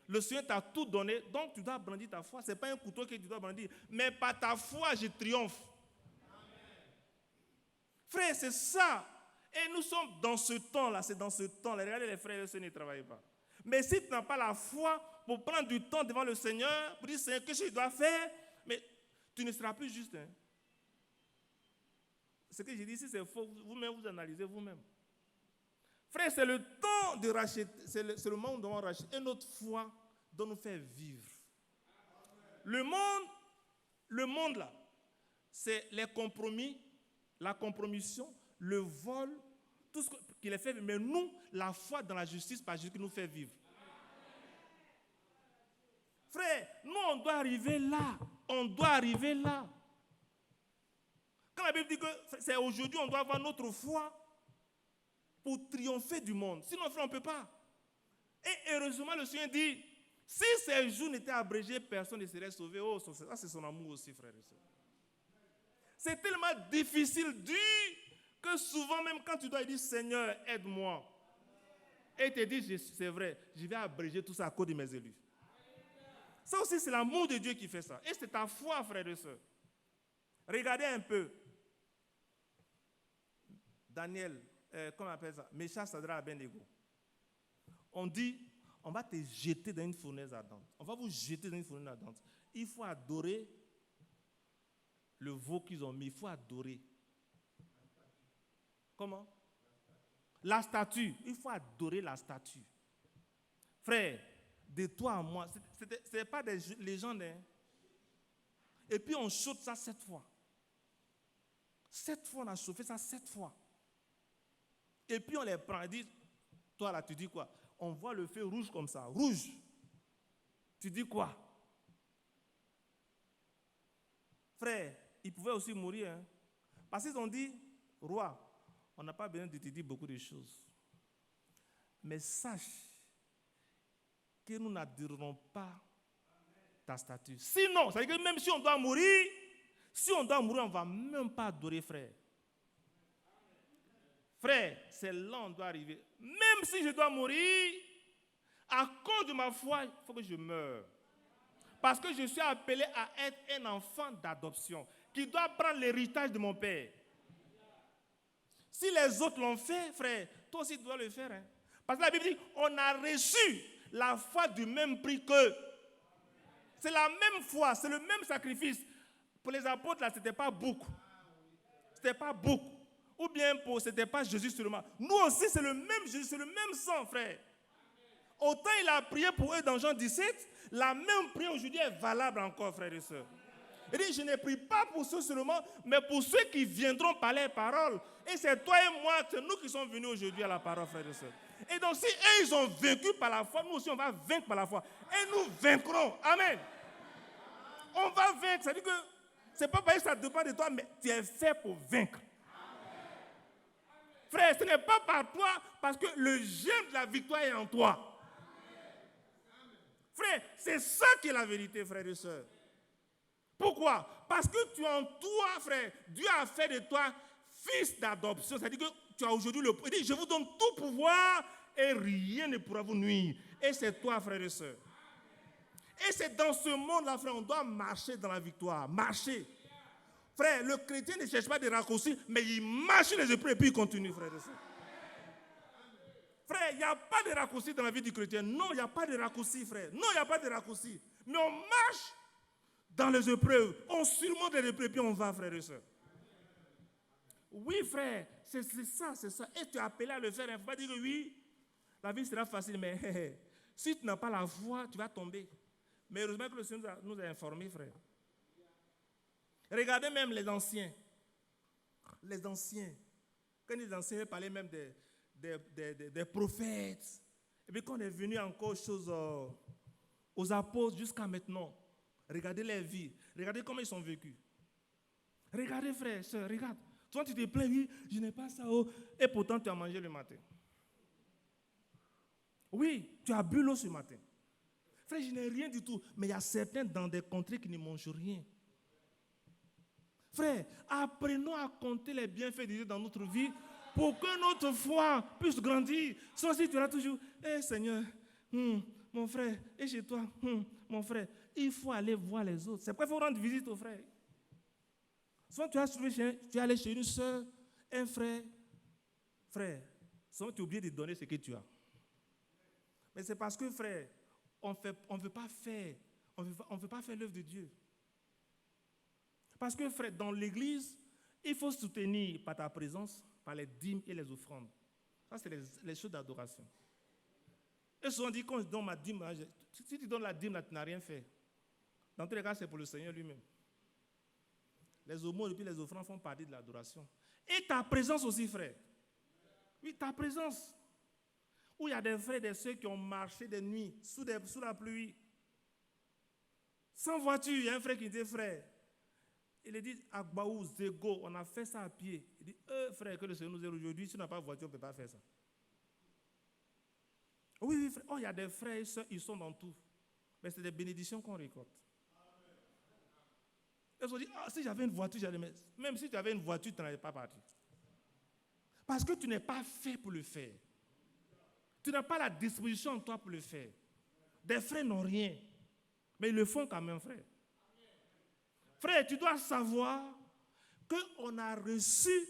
Speaker 2: Le Seigneur t'a tout donné, donc tu dois brandir ta foi. Ce n'est pas un couteau que tu dois brandir. Mais par ta foi, je triomphe. Frère, c'est ça. Et nous sommes dans ce temps-là. C'est dans ce temps-là. Regardez, les frères et les sœurs ne travaillent pas. Mais si tu n'as pas la foi pour prendre du temps devant le Seigneur, pour dire, Seigneur, qu'est-ce que je dois faire? Mais tu ne seras plus juste. Hein. Ce que j'ai dit ici, c'est faux. Vous-même, vous analysez vous-même. Frère, c'est le temps de racheter. C'est le moment où nous devons racheter. Et notre foi doit nous faire vivre. Le monde là, c'est les compromis, la compromission, le vol, tout ce qu'il est fait. Mais nous, la foi dans la justice par Jésus qui nous fait vivre. Frère, nous, on doit arriver là. On doit arriver là. Quand la Bible dit que c'est aujourd'hui, on doit avoir notre foi pour triompher du monde. Sinon, frère, on ne peut pas. Et heureusement, le Seigneur dit, si ces jours n'étaient abrégés, personne ne serait sauvé. Oh, ça, c'est son amour aussi, frère et soeur. C'est tellement difficile, dur, que souvent, même quand tu dois dire Seigneur, aide-moi. Et il te dit, c'est vrai, je vais abréger tout ça à cause de mes élus. Ça aussi, c'est l'amour de Dieu qui fait ça. Et c'est ta foi, frères et sœurs. Regardez un peu. Daniel, comment on appelle ça? Meshach, Shadrach, Abednego. On dit, on va te jeter dans une fournaise ardente. On va vous jeter dans une fournaise ardente. Il faut adorer le veau qu'ils ont mis. Il faut adorer. Comment? La statue. Il faut adorer la statue. Frère, de toi à moi, ce n'est pas des légendes. Hein? Et puis on chauffe ça 7 fois. 7 fois, on a chauffé ça 7 fois. Et puis on les prend et dit, toi là, tu dis quoi? On voit le feu rouge comme ça, rouge. Tu dis quoi? Frère, ils pouvaient aussi mourir. Hein? Parce qu'ils ont dit, roi, on n'a pas besoin de te dire beaucoup de choses. Mais sache que nous n'adorerons pas ta statue. Sinon, ça veut dire que même si on doit mourir, on ne va même pas adorer, frère. Frère, c'est là on doit arriver. Même si je dois mourir, à cause de ma foi, il faut que je meure. Parce que je suis appelé à être un enfant d'adoption qui doit prendre l'héritage de mon père. Si les autres l'ont fait, frère, toi aussi tu dois le faire. Hein? Parce que la Bible dit, on a reçu la foi du même prix qu'eux. C'est la même foi, c'est le même sacrifice. Pour les apôtres, là, ce n'était pas beaucoup. C'était pas beaucoup. Ou bien ce n'était pas Jésus seulement. Nous aussi, c'est le même Jésus, c'est le même sang, frère. Autant il a prié pour eux dans Jean 17, la même prière aujourd'hui est valable encore, frères et sœurs. Il dit, je ne prie pas pour ceux seulement, mais pour ceux qui viendront par les paroles. Et c'est toi et moi, c'est nous qui sommes venus aujourd'hui à la parole, frères et sœurs. Et donc, si eux, ils ont vaincu par la foi, nous aussi, on va vaincre par la foi. Et nous vaincrons. Amen. On va vaincre. C'est-à-dire que ce n'est pas parce que ça dépend de toi, mais tu es fait pour vaincre. Frère, ce n'est pas par toi, parce que le germe de la victoire est en toi. Frère, c'est ça qui est la vérité, frères et sœurs. Pourquoi? Parce que tu es en toi, frère. Dieu a fait de toi fils d'adoption. C'est-à-dire que tu as aujourd'hui le... Il dit, je vous donne tout pouvoir et rien ne pourra vous nuire. Et c'est toi, frères et sœurs. Et c'est dans ce monde-là, frère, on doit marcher dans la victoire. Marcher. Frère, le chrétien ne cherche pas des raccourcis, mais il marche les épreuves et puis il continue, frère et sœurs. Frère, il n'y a pas de raccourcis dans la vie du chrétien. Non, il n'y a pas de raccourcis, frère. Non, il n'y a pas de raccourcis. Mais on marche dans les épreuves. On surmonte les épreuves et puis on va, frère et sœurs. Oui, frère, c'est ça, c'est ça. Et tu es appelé à le faire. Il ne faut pas dire que oui, la vie sera facile, mais si tu n'as pas la foi, tu vas tomber. Mais heureusement que le Seigneur nous a informés, frère. Regardez même les anciens. Les anciens. Quand les anciens parlaient même des prophètes. Et puis quand on est venu encore aux apôtres jusqu'à maintenant, regardez leur vie. Regardez comment ils sont vécus. Regardez, frère, soeur, regarde. Toi, tu te plains, oui, je n'ai pas ça. Oh. Et pourtant, tu as mangé le matin. Oui, tu as bu l'eau ce matin. Frère, je n'ai rien du tout. Mais il y a certains dans des contrées qui ne mangent rien. Frère, apprenons à compter les bienfaits de Dieu dans notre vie pour que notre foi puisse grandir. Sinon, si tu as toujours, Seigneur, mon frère, et chez toi, mon frère, il faut aller voir les autres. C'est pourquoi il faut rendre visite aux frères. Souvent, tu es allé chez une soeur, un frère. Frère, souvent, tu oublies de donner ce que tu as. Mais c'est parce que, frère, on ne veut pas faire l'œuvre de Dieu. Parce que, frère, dans l'église, il faut soutenir par ta présence, par les dîmes et les offrandes. Ça, c'est les choses d'adoration. Et souvent, on dit, quand je donne ma dîme, si tu donnes la dîme, là, tu n'as rien fait. Dans tous les cas, c'est pour le Seigneur lui-même. Les aumônes et puis les offrandes font partie de l'adoration. Et ta présence aussi, frère. Oui, ta présence. Où il y a des frères et des sœurs qui ont marché des nuits sous la pluie. Sans voiture, il y a un frère qui dit, frère, il dit, Agbaou, Zego, on a fait ça à pied. Il dit, frère, que le Seigneur nous aide aujourd'hui, si on n'a pas de voiture, on ne peut pas faire ça. Oui, frère. Oh, il y a des frères et sœurs, ils sont dans tout. Mais c'est des bénédictions qu'on récolte. Elles se dit, si j'avais une voiture, j'allais mettre. Même si tu avais une voiture, tu n'allais pas partir. Parce que tu n'es pas fait pour le faire. Tu n'as pas la disposition en toi pour le faire. Des frères n'ont rien. Mais ils le font quand même, frère. Frère, tu dois savoir qu'on a reçu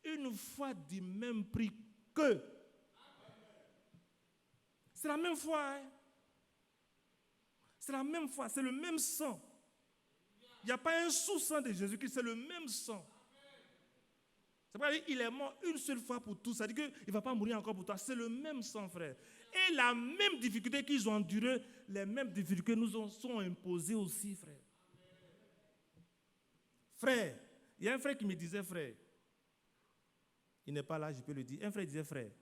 Speaker 2: une foi du même prix qu'eux. C'est la même foi. Hein? C'est la même foi, c'est le même sang. Il n'y a pas un sous-sang de Jésus-Christ, c'est le même sang. C'est pas qu'il est mort une seule fois pour tous. Ça veut dire qu'il ne va pas mourir encore pour toi. C'est le même sang, frère. Et la même difficulté qu'ils ont endurée, les mêmes difficultés nous sont imposées aussi, frère. Frère, il y a un frère qui me disait, frère, il n'est pas là, je peux le dire. Un frère disait, frère,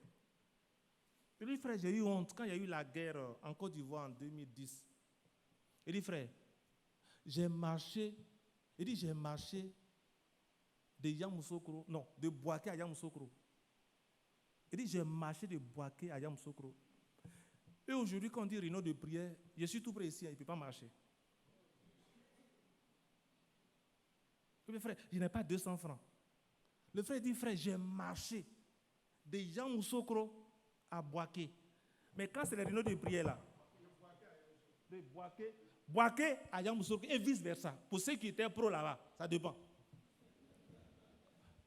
Speaker 2: il dit, frère, j'ai eu honte quand il y a eu la guerre en Côte d'Ivoire en 2010. Il dit, frère, j'ai marché de Yamoussoukro, non, de Bouaké à Yamoussoukro. Il dit, j'ai marché de Bouaké à Yamoussoukro. Et aujourd'hui, quand on dit réunion de prière, je suis tout près ici, il ne peut pas marcher. Mais frère, je n'ai pas 200 francs. Le frère dit, frère, j'ai marché de Yamoussoukro à Bouaké. Mais quand c'est la réunion de prière là, de Bouaké à Yamoussoukro et vice-versa. Pour ceux qui étaient pro là-bas, ça dépend.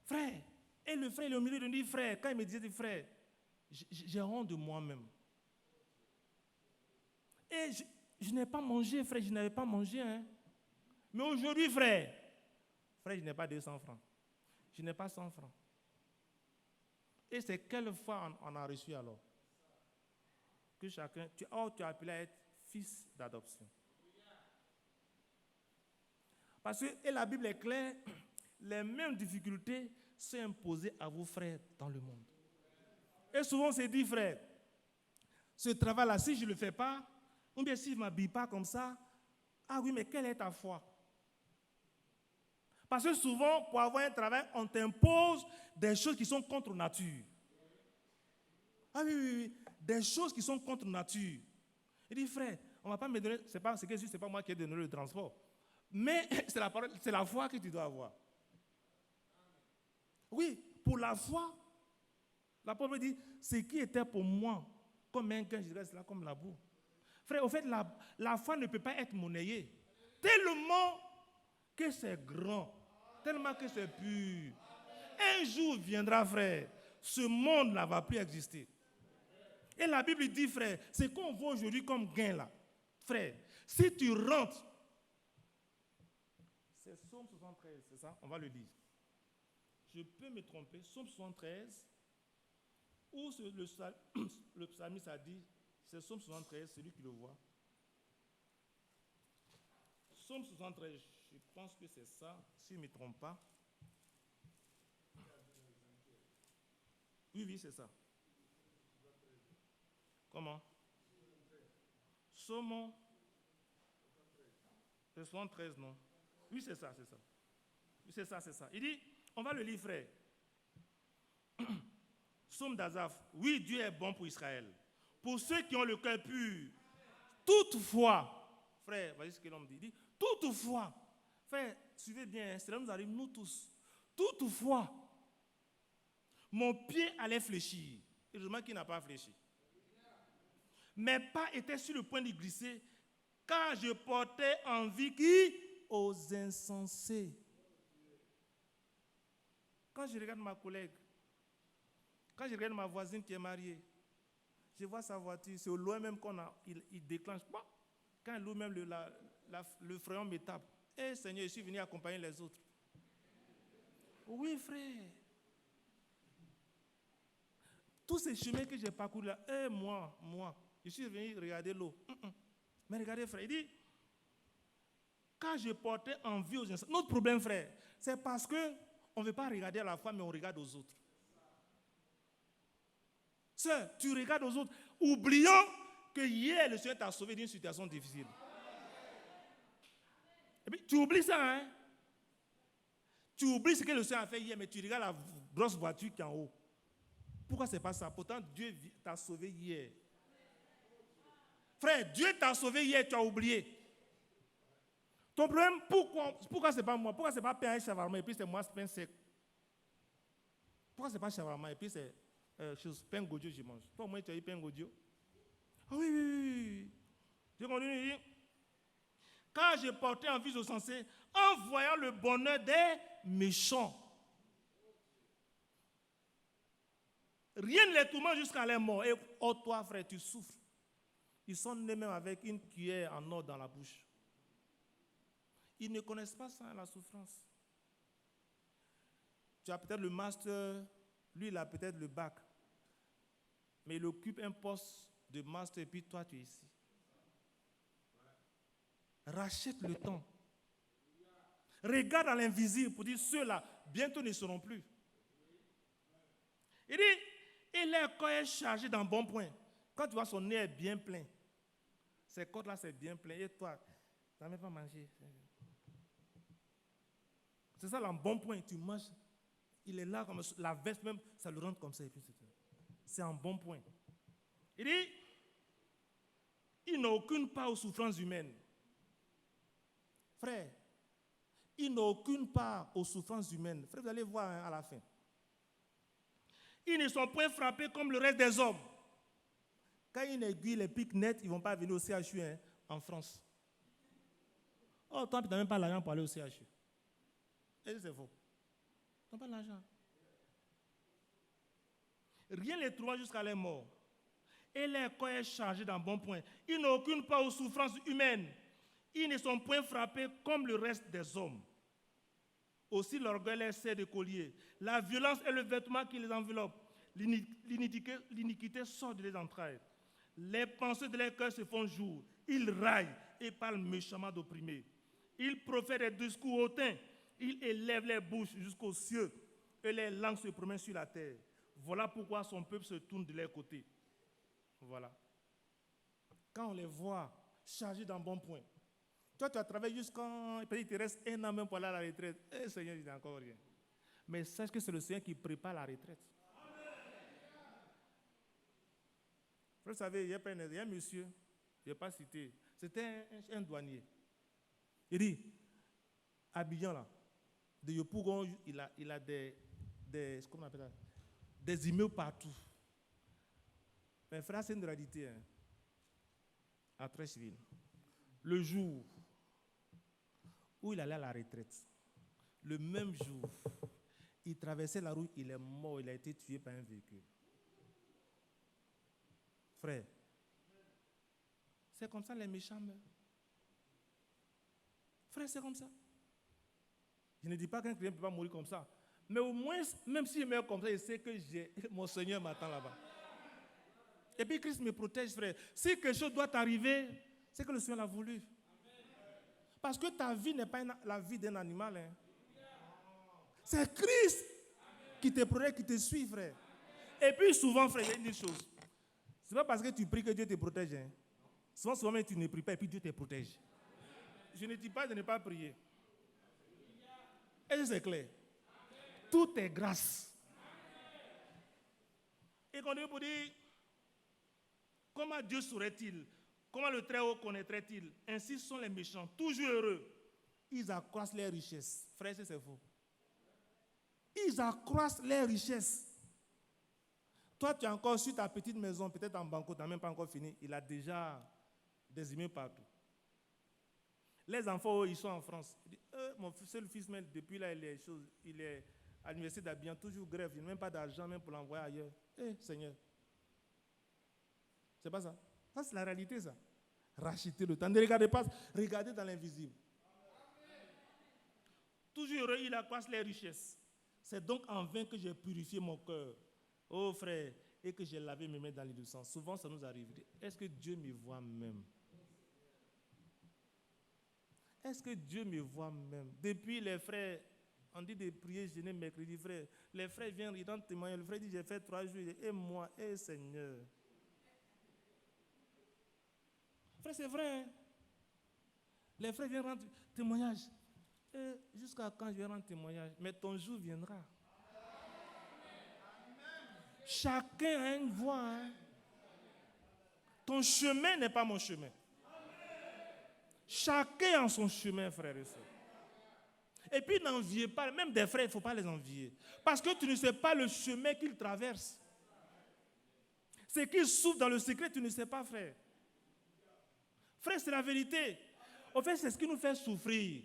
Speaker 2: Frère, et le frère, il est au milieu de nous, dit, frère, quand il me disait, frère, j'ai honte de moi-même. Et je n'ai pas mangé, frère, je n'avais pas mangé. Hein. Mais aujourd'hui, frère, je n'ai pas 200 francs. Je n'ai pas 100 francs. Et c'est quelle fois on a reçu alors? Que chacun, tu es appelé à être fils d'adoption. Parce que, et la Bible est claire, les mêmes difficultés sont imposées à vos frères dans le monde. Et souvent, c'est dit, frère, ce travail-là, si je ne le fais pas, ou bien si je ne m'habille pas comme ça, ah oui, mais quelle est ta foi? Parce que souvent, pour avoir un travail, on t'impose des choses qui sont contre nature. Ah oui, des choses qui sont contre nature. Il dit, frère, on ne va pas me donner, c'est pas moi qui ai donné le transport. Mais c'est la foi que tu dois avoir. Oui, pour la foi, la Bible dit, ce qui était pour moi, comme un gain, je dirais, c'est là comme la boue. Frère, au fait, la foi ne peut pas être monnayée. Tellement que c'est grand, tellement que c'est pur. Un jour viendra, frère, ce monde ne va plus exister. Et la Bible dit, frère, ce qu'on voit aujourd'hui comme gain là, frère, si tu rentres, c'est Psaume 73, c'est ça? On va le lire. Je peux me tromper, Psaume 73, où le psalmiste a dit, c'est Psaume 73, celui qui le voit. Psaume 73, je pense que c'est ça, si je ne me trompe pas. Oui, c'est ça. Comment? Psaume 73, non? Oui, c'est ça. Oui, c'est ça. Il dit, on va le lire, frère. Psaume d'Azaph. Oui, Dieu est bon pour Israël. Pour ceux qui ont le cœur pur. Toutefois, frère, voyez ce que l'homme dit. Il dit, toutefois, frère, suivez bien, cela nous arrive, nous tous. Toutefois, mon pied allait fléchir. Heureusement qu'il n'a pas fléchi. Mes pas étaient sur le point de glisser, car je portais envie qui? Aux insensés. Quand je regarde ma collègue, quand je regarde ma voisine qui est mariée, je vois sa voiture, c'est au loin même il déclenche. Quand l'eau même le frayant me tape. Eh Seigneur, je suis venu accompagner les autres. Oui, frère. Tous ces chemins que j'ai parcourus là, moi, je suis venu regarder l'eau. Mais regardez, frère, il dit, quand je portais envie aux insensés. Notre problème, frère, c'est parce qu'on ne veut pas regarder à la fois, mais on regarde aux autres. Sœur, tu regardes aux autres, oubliant que hier, le Seigneur t'a sauvé d'une situation difficile. Et puis, tu oublies ça, hein? Tu oublies ce que le Seigneur a fait hier, mais tu regardes la grosse voiture qui est en haut. Pourquoi c'est pas ça? Pourtant, Dieu t'a sauvé hier. Frère, Dieu t'a sauvé hier, tu as oublié. Ton problème, pourquoi c'est pas moi? Pourquoi c'est pas pain avec shawarma et puis c'est moi pain sec? Pourquoi c'est pas shawarma et puis c'est pain godio je mange? Toi au moins tu as eu pain godio? Ah oui, oui, oui. Je continue. Car j'ai porté en vue au sensé en voyant le bonheur des méchants. Rien ne les tourmente jusqu'à leur mort. Et oh toi frère, tu souffres. Ils sont nés même avec une cuillère en or dans la bouche. Ils ne connaissent pas ça, la souffrance. Tu as peut-être le master, lui il a peut-être le bac. Mais il occupe un poste de master et puis toi tu es ici. Rachète le temps. Regarde à l'invisible pour dire ceux-là, bientôt ne seront plus. Il dit, et leur corps est chargé d'un bon point. Quand tu vois son nez est bien plein, ces côtes-là c'est bien plein, et toi, tu n'as même pas mangé. C'est ça, là, un bon point, tu manges, il est là, comme la veste même, ça le rentre comme ça, et puis c'est un bon point. Il dit, il n'a aucune part aux souffrances humaines. Frère, il n'a aucune part aux souffrances humaines. Frère, vous allez voir à la fin. Ils ne sont point frappés comme le reste des hommes. Quand une aiguille les pique net, ils ne vont pas venir au CHU en France. Oh, toi, tu n'as même pas l'argent pour aller au CHU. Et c'est faux. Tu n'as pas l'argent. Rien ne les trouve jusqu'à leur mort. Et leur corps est chargé d'un bon point. Ils n'ont aucune part aux souffrances humaines. Ils ne sont point frappés comme le reste des hommes. Aussi l'orgueil les sert de collier. La violence est le vêtement qui les enveloppe. L'iniquité sort de les entrailles. Les pensées de leur cœur se font jour. Ils raillent et parlent méchamment d'opprimés. Ils profèrent des discours hautains. Ils élèvent les bouches jusqu'aux cieux et les langues se promènent sur la terre. Voilà pourquoi son peuple se tourne de leur côté. Voilà. Quand on les voit chargés d'un bon point, toi, tu as travaillé jusqu'à... Il te reste un an même pour aller à la retraite. Eh, Seigneur, il n'y a encore rien. Mais sache que c'est le Seigneur qui prépare la retraite. Vous savez, il y a un monsieur, je ne vais pas citer, c'était un douanier. Il dit, Abidjan là, de Yopougon, il a comment on appelle ça? Des immeubles partout. Mais frère, c'est une réalité. Hein, à Trècheville. Le jour où il allait à la retraite, le même jour, il traversait la route, il est mort, il a été tué par un véhicule. Frère, c'est comme ça les méchants meurent. Frère, c'est comme ça. Je ne dis pas qu'un chrétien ne peut pas mourir comme ça. Mais au moins, même s'il meurt comme ça, il sait que mon Seigneur m'attend là-bas. Et puis Christ me protège, frère. Si quelque chose doit t'arriver, c'est que le Seigneur l'a voulu. Parce que ta vie n'est pas la vie d'un animal. Hein. C'est Christ qui te protège, qui te suit, frère. Et puis souvent, frère, il y a une chose. Ce n'est pas parce que tu pries que Dieu te protège. Hein. Souvent, même tu ne pries pas et puis Dieu te protège. Je ne dis pas de ne pas prier. Est-ce que c'est clair? Tout est grâce. Et qu'on dit pour dire, comment Dieu saurait-il? Comment le Très-Haut connaîtrait-il? Ainsi sont les méchants, toujours heureux. Ils accroissent leurs richesses. Frère, c'est faux. Ils accroissent leurs richesses. Toi, tu es encore sur ta petite maison, peut-être en banco, tu n'as même pas encore fini. Il a déjà des immeubles partout. Les enfants, ils sont en France. Il dit, mon seul fils, même, depuis là, il est à l'université d'Abidjan, toujours grève. Il n'a même pas d'argent même pour l'envoyer ailleurs. Seigneur. C'est pas ça. Ça, c'est la réalité, ça. Racheter le temps. Ne regardez pas, regardez dans l'invisible. Toujours heureux, il accroisse les richesses. C'est donc en vain que j'ai purifié mon cœur. Oh frère, et que j'ai lavé mes mains dans l'innocence. Souvent, ça nous arrive. Est-ce que Dieu me voit même? Est-ce que Dieu me voit même? Depuis les frères, on dit de prier, jeûner mercredi, frère. Les frères viennent, ils rendent témoignage. Le frère dit, j'ai fait 3 jours. Et moi, Seigneur. Frère, c'est vrai. Hein? Les frères viennent rendre témoignage. Et jusqu'à quand je vais rendre témoignage? Mais ton jour viendra. Chacun a une voie. Hein? Ton chemin n'est pas mon chemin. Chacun en son chemin, frères et sœurs. Et puis n'enviez pas, même des frères, il ne faut pas les envier. Parce que tu ne sais pas le chemin qu'ils traversent. Ce qu'ils souffrent dans le secret, tu ne sais pas, frère. Frère, c'est la vérité. En fait, c'est ce qui nous fait souffrir.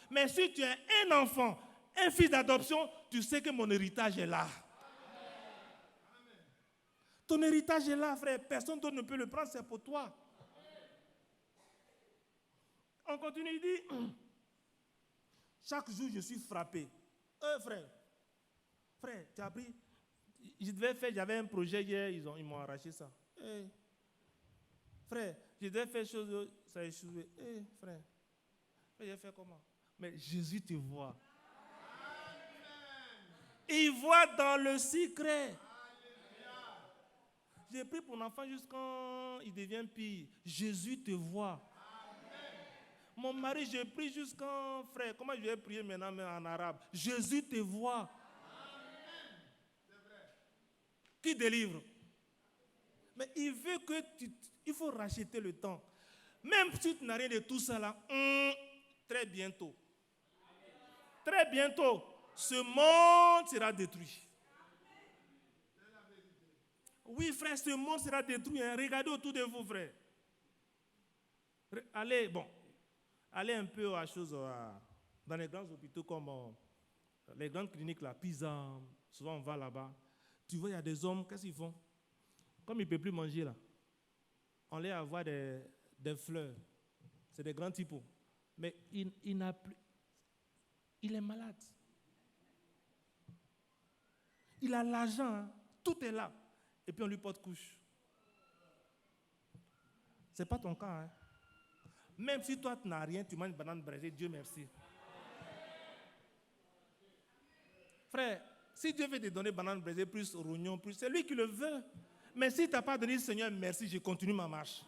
Speaker 2: Mais si tu es un enfant, un fils d'adoption, tu sais que mon héritage est là. Ton héritage est là, frère. Personne d'autre ne peut le prendre, c'est pour toi. On continue, il dit, chaque jour je suis frappé. Frère, tu as appris, j'avais un projet hier, ils m'ont arraché ça. Frère, je devais faire chose, ça a échoué. Frère, j'ai fait comment? Mais Jésus te voit. Il voit dans le secret. J'ai pris pour mon enfant jusqu'à il devient pire. Jésus te voit. Mon mari, j'ai pris jusqu'à frère. Comment je vais prier maintenant en arabe? Jésus te voit. Qui délivre? Mais il veut que il faut racheter le temps. Même si tu n'as rien de tout ça là, très bientôt. Très bientôt, ce monde sera détruit. Oui, frère, ce monde sera détruit. Hein. Regardez autour de vous, frère. Allez un peu à choses dans les grands hôpitaux comme les grandes cliniques, là, Pisa, souvent on va là-bas. Tu vois, il y a des hommes, qu'est-ce qu'ils font? Comme ils ne peuvent plus manger, là, on les envoie des fleurs. C'est des grands typos. Mais il n'a plus. Il est malade. Il a l'argent, hein. Tout est là. Et puis on lui porte couche. Ce n'est pas ton cas. Hein. Même si toi tu n'as rien, tu manges une banane braisée, Dieu merci. Frère, si Dieu veut te donner banane braisée, plus rognon, plus, c'est lui qui le veut. Mais si tu n'as pas donné, Seigneur, merci, je continue ma marche.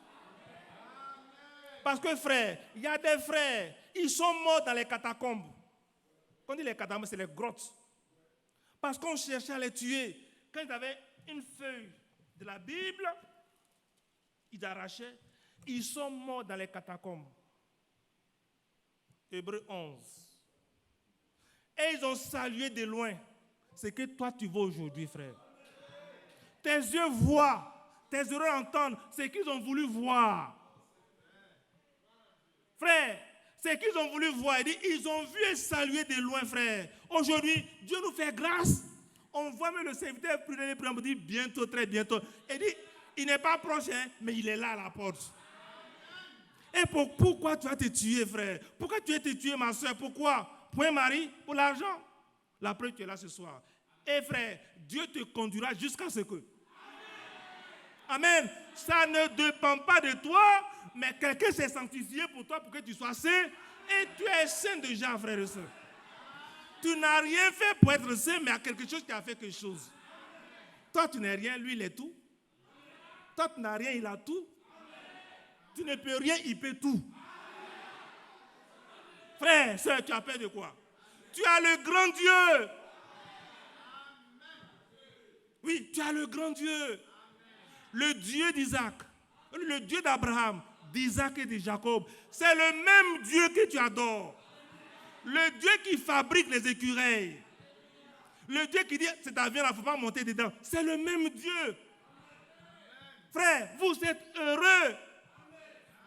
Speaker 2: Parce que frère, il y a des frères, ils sont morts dans les catacombes. Quand on dit les catacombes, c'est les grottes. Parce qu'on cherchait à les tuer. Quand ils avaient une feuille de la Bible, ils arrachaient. Ils sont morts dans les catacombes. Hébreux 11. Et ils ont salué de loin. C'est que toi tu vois aujourd'hui, frère. Tes yeux voient, tes oreilles entendent ce qu'ils ont voulu voir. Frère, c'est qu'ils ont voulu voir. Ils ont vu et salué de loin, frère. Aujourd'hui, Dieu nous fait grâce. On voit même le serviteur prier pour dire bientôt, très bientôt. Il dit, il n'est pas proche, hein, mais il est là à la porte. Et pourquoi tu vas te tuer, frère? Pourquoi tu vas te tuer, ma soeur? Pourquoi? Pour un mari? Pour l'argent? La preuve, tu es là ce soir. Et frère, Dieu te conduira jusqu'à ce que. Amen. Ça ne dépend pas de toi, mais quelqu'un s'est sanctifié pour toi pour que tu sois saint. Et tu es saint déjà, frère et soeur. Tu n'as rien fait pour être saint, mais il y a quelque chose qui a fait quelque chose. Toi, tu n'es rien, lui, il est tout. Toi, tu n'as rien, il a tout. Tu ne peux rien, il peut tout. Frère, soeur, tu as peur de quoi? Tu as le grand Dieu. Oui, tu as le grand Dieu. Le Dieu d'Isaac, le Dieu d'Abraham, d'Isaac et de Jacob. C'est le même Dieu que tu adores. Le Dieu qui fabrique les écureuils. Le Dieu qui dit, cet avion là, il ne faut pas monter dedans. C'est le même Dieu. Frère, vous êtes heureux.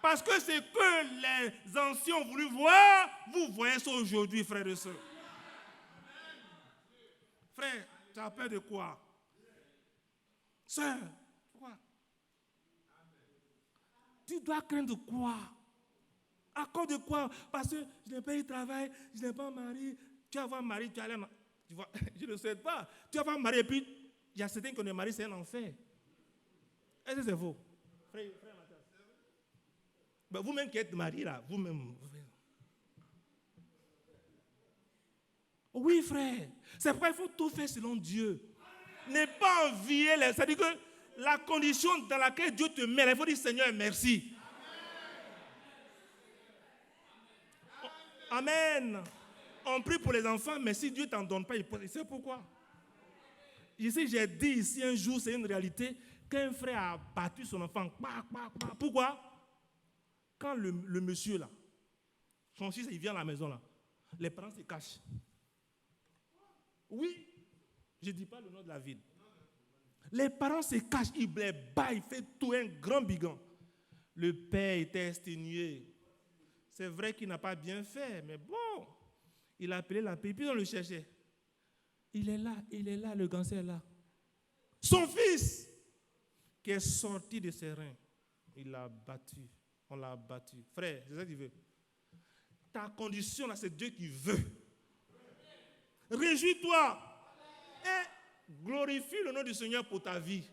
Speaker 2: Parce que ce que les anciens ont voulu voir, vous voyez ça aujourd'hui, frères et sœurs. Frère, tu as peur de quoi? Sœur, pourquoi? Tu dois craindre quoi? À cause de quoi? Parce que je n'ai pas eu de travail, je n'ai pas un mari. Tu vas avoir un mari, tu vas aller. Tu vois, je ne le souhaite pas. Tu vas avoir un mari et puis il y a certains qui ont des maris, c'est un enfer. Est-ce que c'est faux? Frère Mathias. Ben, vous-même qui êtes marié là, vous-même. Oui, frère. C'est pourquoi il faut tout faire selon Dieu. Ne pas envier les. C'est-à-dire que la condition dans laquelle Dieu te met, il faut dire Seigneur, merci. Amen. On prie pour les enfants, mais si Dieu ne t'en donne pas, il sait pourquoi. Ici, j'ai dit ici un jour, c'est une réalité, qu'un frère a battu son enfant. Pourquoi? Quand le monsieur là, son fils, il vient à la maison là. Les parents se cachent. Oui, je ne dis pas le nom de la ville. Les parents se cachent, ils les battent, il fait tout un grand bigan. Le père était exténué. C'est vrai qu'il n'a pas bien fait, mais bon, il a appelé la paix, puis on le cherchait. Il est là, le cancer est là. Son fils, qui est sorti de ses reins, il l'a battu, on l'a battu. Frère, c'est ça qu'il veut. Ta condition là, c'est Dieu qui veut. Réjouis-toi et glorifie le nom du Seigneur pour ta vie.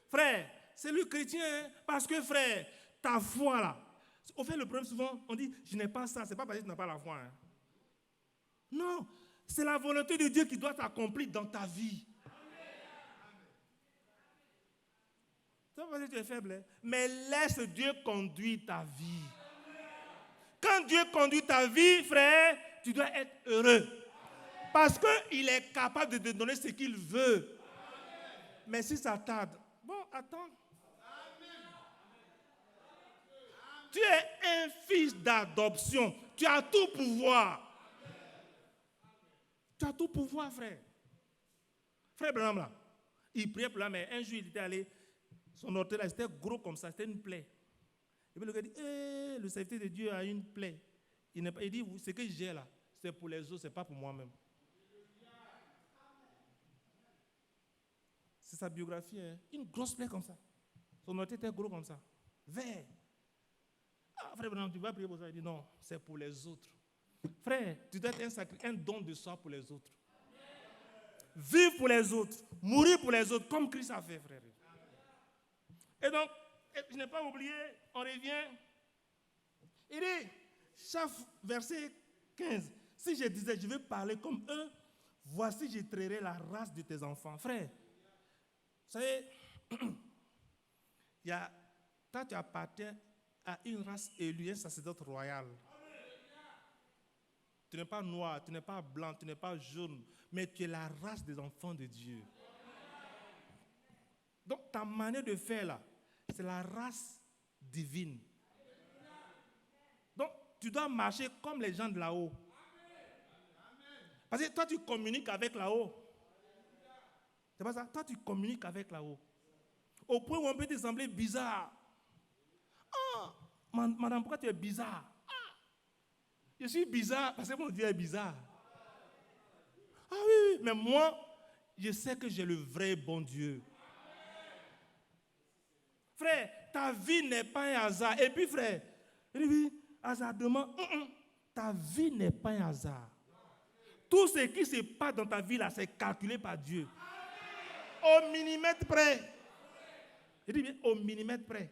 Speaker 2: Frère, c'est le chrétien, hein, parce que frère, ta foi là, au fait le problème souvent, on dit, je n'ai pas ça, c'est pas parce que tu n'as pas la foi. Hein. Non, c'est la volonté de Dieu qui doit s'accomplir dans ta vie. C'est pas parce que tu es faible, hein, mais laisse Dieu conduire ta vie. Quand Dieu conduit ta vie, frère, tu dois être heureux. Parce qu'il est capable de te donner ce qu'il veut. Mais si ça tarde, bon, attends. Tu es un fils d'adoption. Tu as tout pouvoir. Tu as tout pouvoir, frère. Frère Branham, là, il priait pour la mère. Un jour, il était allé, son orteil, là, c'était gros comme ça, c'était une plaie. Et puis le gars dit, le serviteur de Dieu a une plaie. Il dit, ce que j'ai là, c'est pour les autres, ce n'est pas pour moi-même. C'est sa biographie, hein? Une grosse plaie comme ça. Son orteil était gros comme ça, vert. Ah, frère, tu vas prier pour ça. Il dit, non, c'est pour les autres. Frère, tu dois être un don de soi pour les autres. Vivre pour les autres, mourir pour les autres, comme Christ a fait, frère. Et donc, je n'ai pas oublié, on revient. Il dit, chaque verset 15, si je disais, je vais parler comme eux, voici, je trairai la race de tes enfants. Frère, vous savez, toi, tu appartiens à une race élue, un sacerdoce royal. Tu n'es pas noir, tu n'es pas blanc, tu n'es pas jaune, mais tu es la race des enfants de Dieu. Donc, ta manière de faire là, c'est la race divine. Donc, tu dois marcher comme les gens de là-haut. Parce que toi, tu communiques avec là-haut. C'est pas ça? Toi, tu communiques avec là-haut. Au point où on peut te sembler bizarre. Ah, madame, pourquoi tu es bizarre? Ah, je suis bizarre parce que mon Dieu est bizarre. Ah oui, mais moi, je sais que j'ai le vrai bon Dieu. Frère, ta vie n'est pas un hasard. Et puis, frère, hasardement, ta vie n'est pas un hasard. Tout ce qui se passe dans ta vie, là, c'est calculé par Dieu. Au millimètre près. Je dis bien, au millimètre près.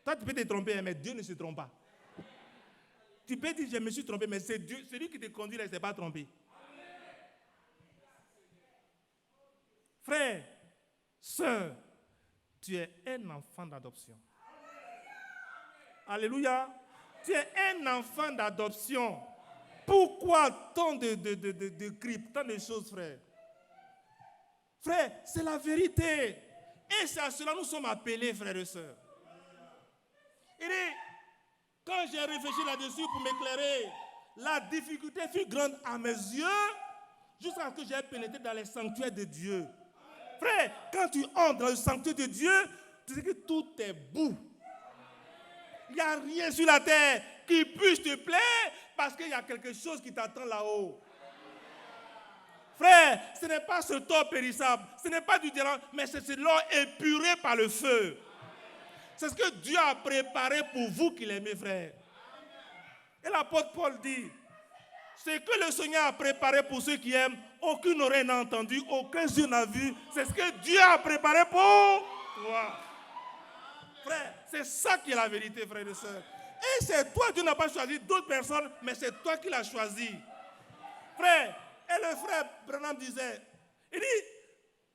Speaker 2: Toi, tu peux te tromper, mais Dieu ne se trompe pas. Tu peux dire, je me suis trompé, mais c'est Dieu, celui qui te conduit, là, il ne s'est pas trompé. Frère, sœur, tu es un enfant d'adoption. Alléluia. Tu es un enfant d'adoption. Pourquoi tant de cris, tant de choses, frère? Frère, c'est la vérité. Et c'est à cela que nous sommes appelés, frères et sœurs. Et quand j'ai réfléchi là-dessus pour m'éclairer, la difficulté fut grande à mes yeux jusqu'à ce que j'ai pénétré dans les sanctuaires de Dieu. Frère, quand tu entres dans le sanctuaire de Dieu, tu sais que tout est beau. Il n'y a rien sur la terre qui puisse te plaire parce qu'il y a quelque chose qui t'attend là-haut. Frère, ce n'est pas ce corps périssable, ce n'est pas du dérange, mais c'est l'or épuré par le feu. C'est ce que Dieu a préparé pour vous qui l'aimez, frère. Et l'apôtre Paul dit, ce que le Seigneur a préparé pour ceux qui aiment, aucune oreille n'a entendu, aucun yeux n'a vu. C'est ce que Dieu a préparé pour toi. Frère, c'est ça qui est la vérité, frère et soeur. Et c'est toi, Dieu n'a pas choisi d'autres personnes, mais c'est toi qui l'as choisi. Frère, et le frère Branham disait, il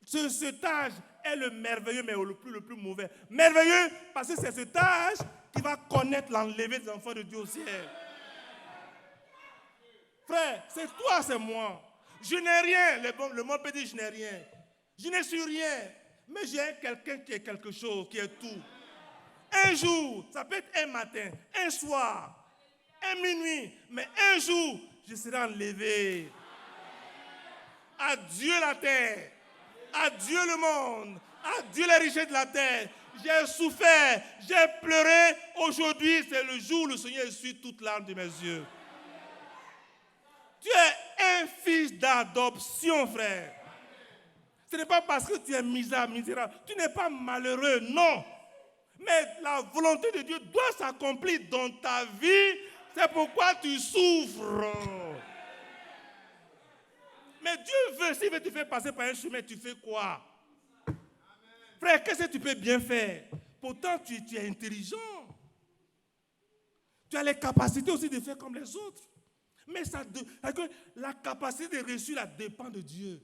Speaker 2: dit, cet âge est le merveilleux, mais le plus mauvais. Merveilleux parce que c'est cet âge qui va connaître l'enlevé des enfants de Dieu au ciel. Frère, c'est toi, c'est moi. Je n'ai rien. Le monde peut dire je n'ai rien. Je ne suis rien. Mais j'ai quelqu'un qui est quelque chose, qui est tout. Un jour, ça peut être un matin, un soir, un minuit, mais un jour, je serai enlevé. Adieu la terre, adieu le monde, adieu les richesses de la terre. J'ai souffert, j'ai pleuré. Aujourd'hui, c'est le jour où le Seigneur essuie toute larme de mes yeux. Tu es un fils d'adoption, frère. Ce n'est pas parce que tu es misérable. Tu n'es pas malheureux, non. Mais la volonté de Dieu doit s'accomplir dans ta vie. C'est pourquoi tu souffres. Mais Dieu veut, s'il veut te faire passer par un chemin, tu fais quoi? Frère, qu'est-ce que tu peux bien faire? Pourtant, tu es intelligent. Tu as les capacités aussi de faire comme les autres. Mais la capacité de réussir, là, dépend de Dieu.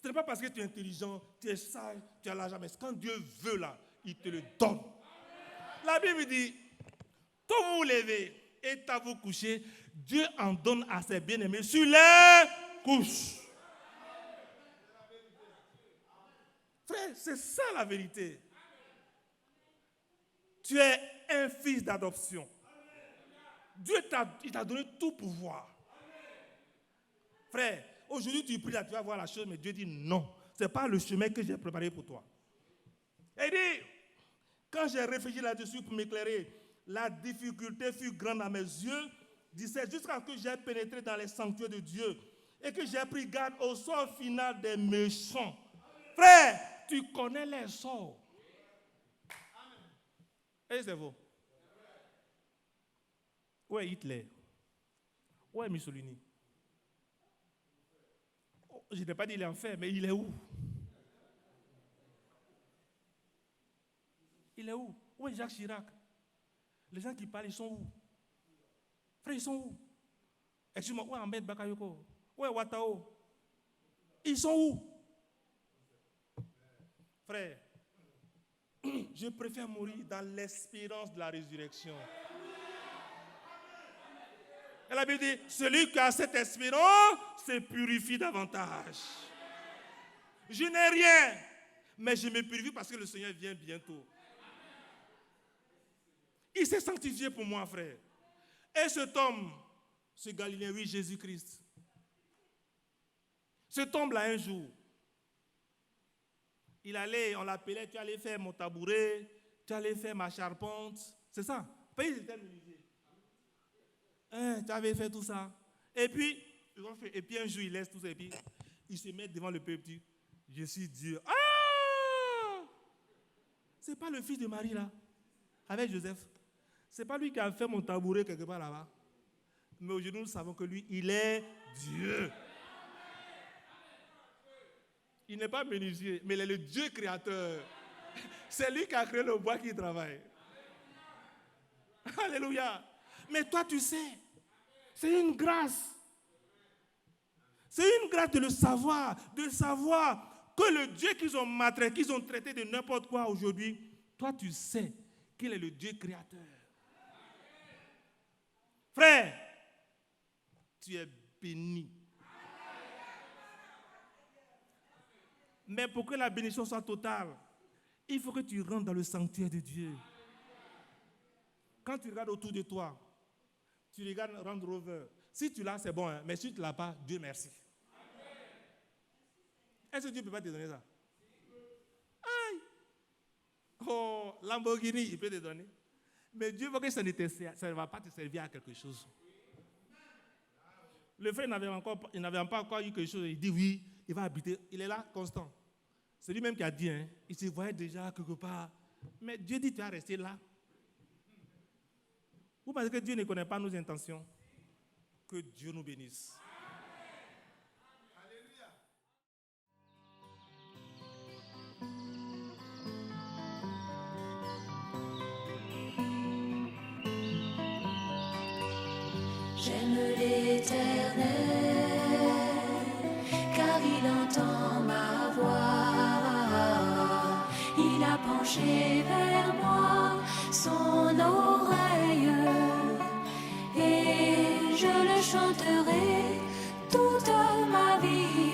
Speaker 2: Ce n'est pas parce que tu es intelligent, tu es sage, tu as l'argent. Mais quand Dieu veut, là, il te le donne. La Bible dit, quand vous vous levez et vous couchez, Dieu en donne à ses bien-aimés sur les couches. Frère, c'est ça la vérité. Tu es un fils d'adoption. Dieu t'a donné tout pouvoir. Frère, aujourd'hui tu pries là, tu vas voir la chose, mais Dieu dit non. Ce n'est pas le chemin que j'ai préparé pour toi. Il dit, quand j'ai réfléchi là-dessus pour m'éclairer, la difficulté fut grande à mes yeux, disait, jusqu'à ce que j'ai pénétré dans les sanctuaires de Dieu et que j'ai pris garde au sort final des méchants. Frère, tu connais les sorts. Et c'est vous. Où est Hitler? Où est Mussolini? Oh, je n'ai pas dit il est en enfer, mais il est où? Il est où? Où est Jacques Chirac? Les gens qui parlent, ils sont où? Frère, ils sont où? Excuse-moi, où est Ahmed Bakayoko? Où est Ouattao? Ils sont où? Frère, je préfère mourir dans l'espérance de la résurrection. Elle a dit, celui qui a cette espérance se purifie davantage. Je n'ai rien, mais je me purifie parce que le Seigneur vient bientôt. Il s'est sanctifié pour moi, frère. Et cet homme, ce Galiléen, oui, Jésus-Christ, cet homme-là, un jour, il allait, on l'appelait, tu allais faire mon tabouret, tu allais faire ma charpente. C'est ça. Puis il était menuisier. Tu avais fait tout ça. Et puis un jour, il laisse tout ça et puis il se met devant le peuple. Dit, je suis Dieu. Ah! C'est pas le fils de Marie là, avec Joseph. C'est pas lui qui a fait mon tabouret quelque part là-bas. Mais aujourd'hui, nous savons que lui, il est Dieu. Il n'est pas menuisier, mais il est le Dieu créateur. C'est lui qui a créé le bois qui travaille. Alléluia. Mais toi, tu sais, c'est une grâce. C'est une grâce de le savoir, de savoir que le Dieu qu'ils ont maltraité, qu'ils ont traité de n'importe quoi aujourd'hui, toi, tu sais qu'il est le Dieu créateur. Frère, tu es béni. Mais pour que la bénédiction soit totale, il faut que tu rentres dans le sanctuaire de Dieu. Quand tu regardes autour de toi, tu regardes Land Rover. Si tu l'as, c'est bon, hein? Mais si tu ne l'as pas, Dieu merci. Est-ce que Dieu ne peut pas te donner ça? Aïe! Oh, Lamborghini, il peut te donner. Mais Dieu veut que ça ne va pas te servir à quelque chose. Le frère n'avait pas encore eu quelque chose. Il dit oui, il va habiter. Il est là, constant. C'est lui-même qui a dit, hein, il se voyait déjà quelque part. Mais Dieu dit, tu vas rester là. Vous pensez que Dieu ne connaît pas nos intentions? Que Dieu nous bénisse.
Speaker 1: J'aime l'Éternel, car il entend ma voix. Il a penché vers moi son oreille, et je le chanterai toute ma vie.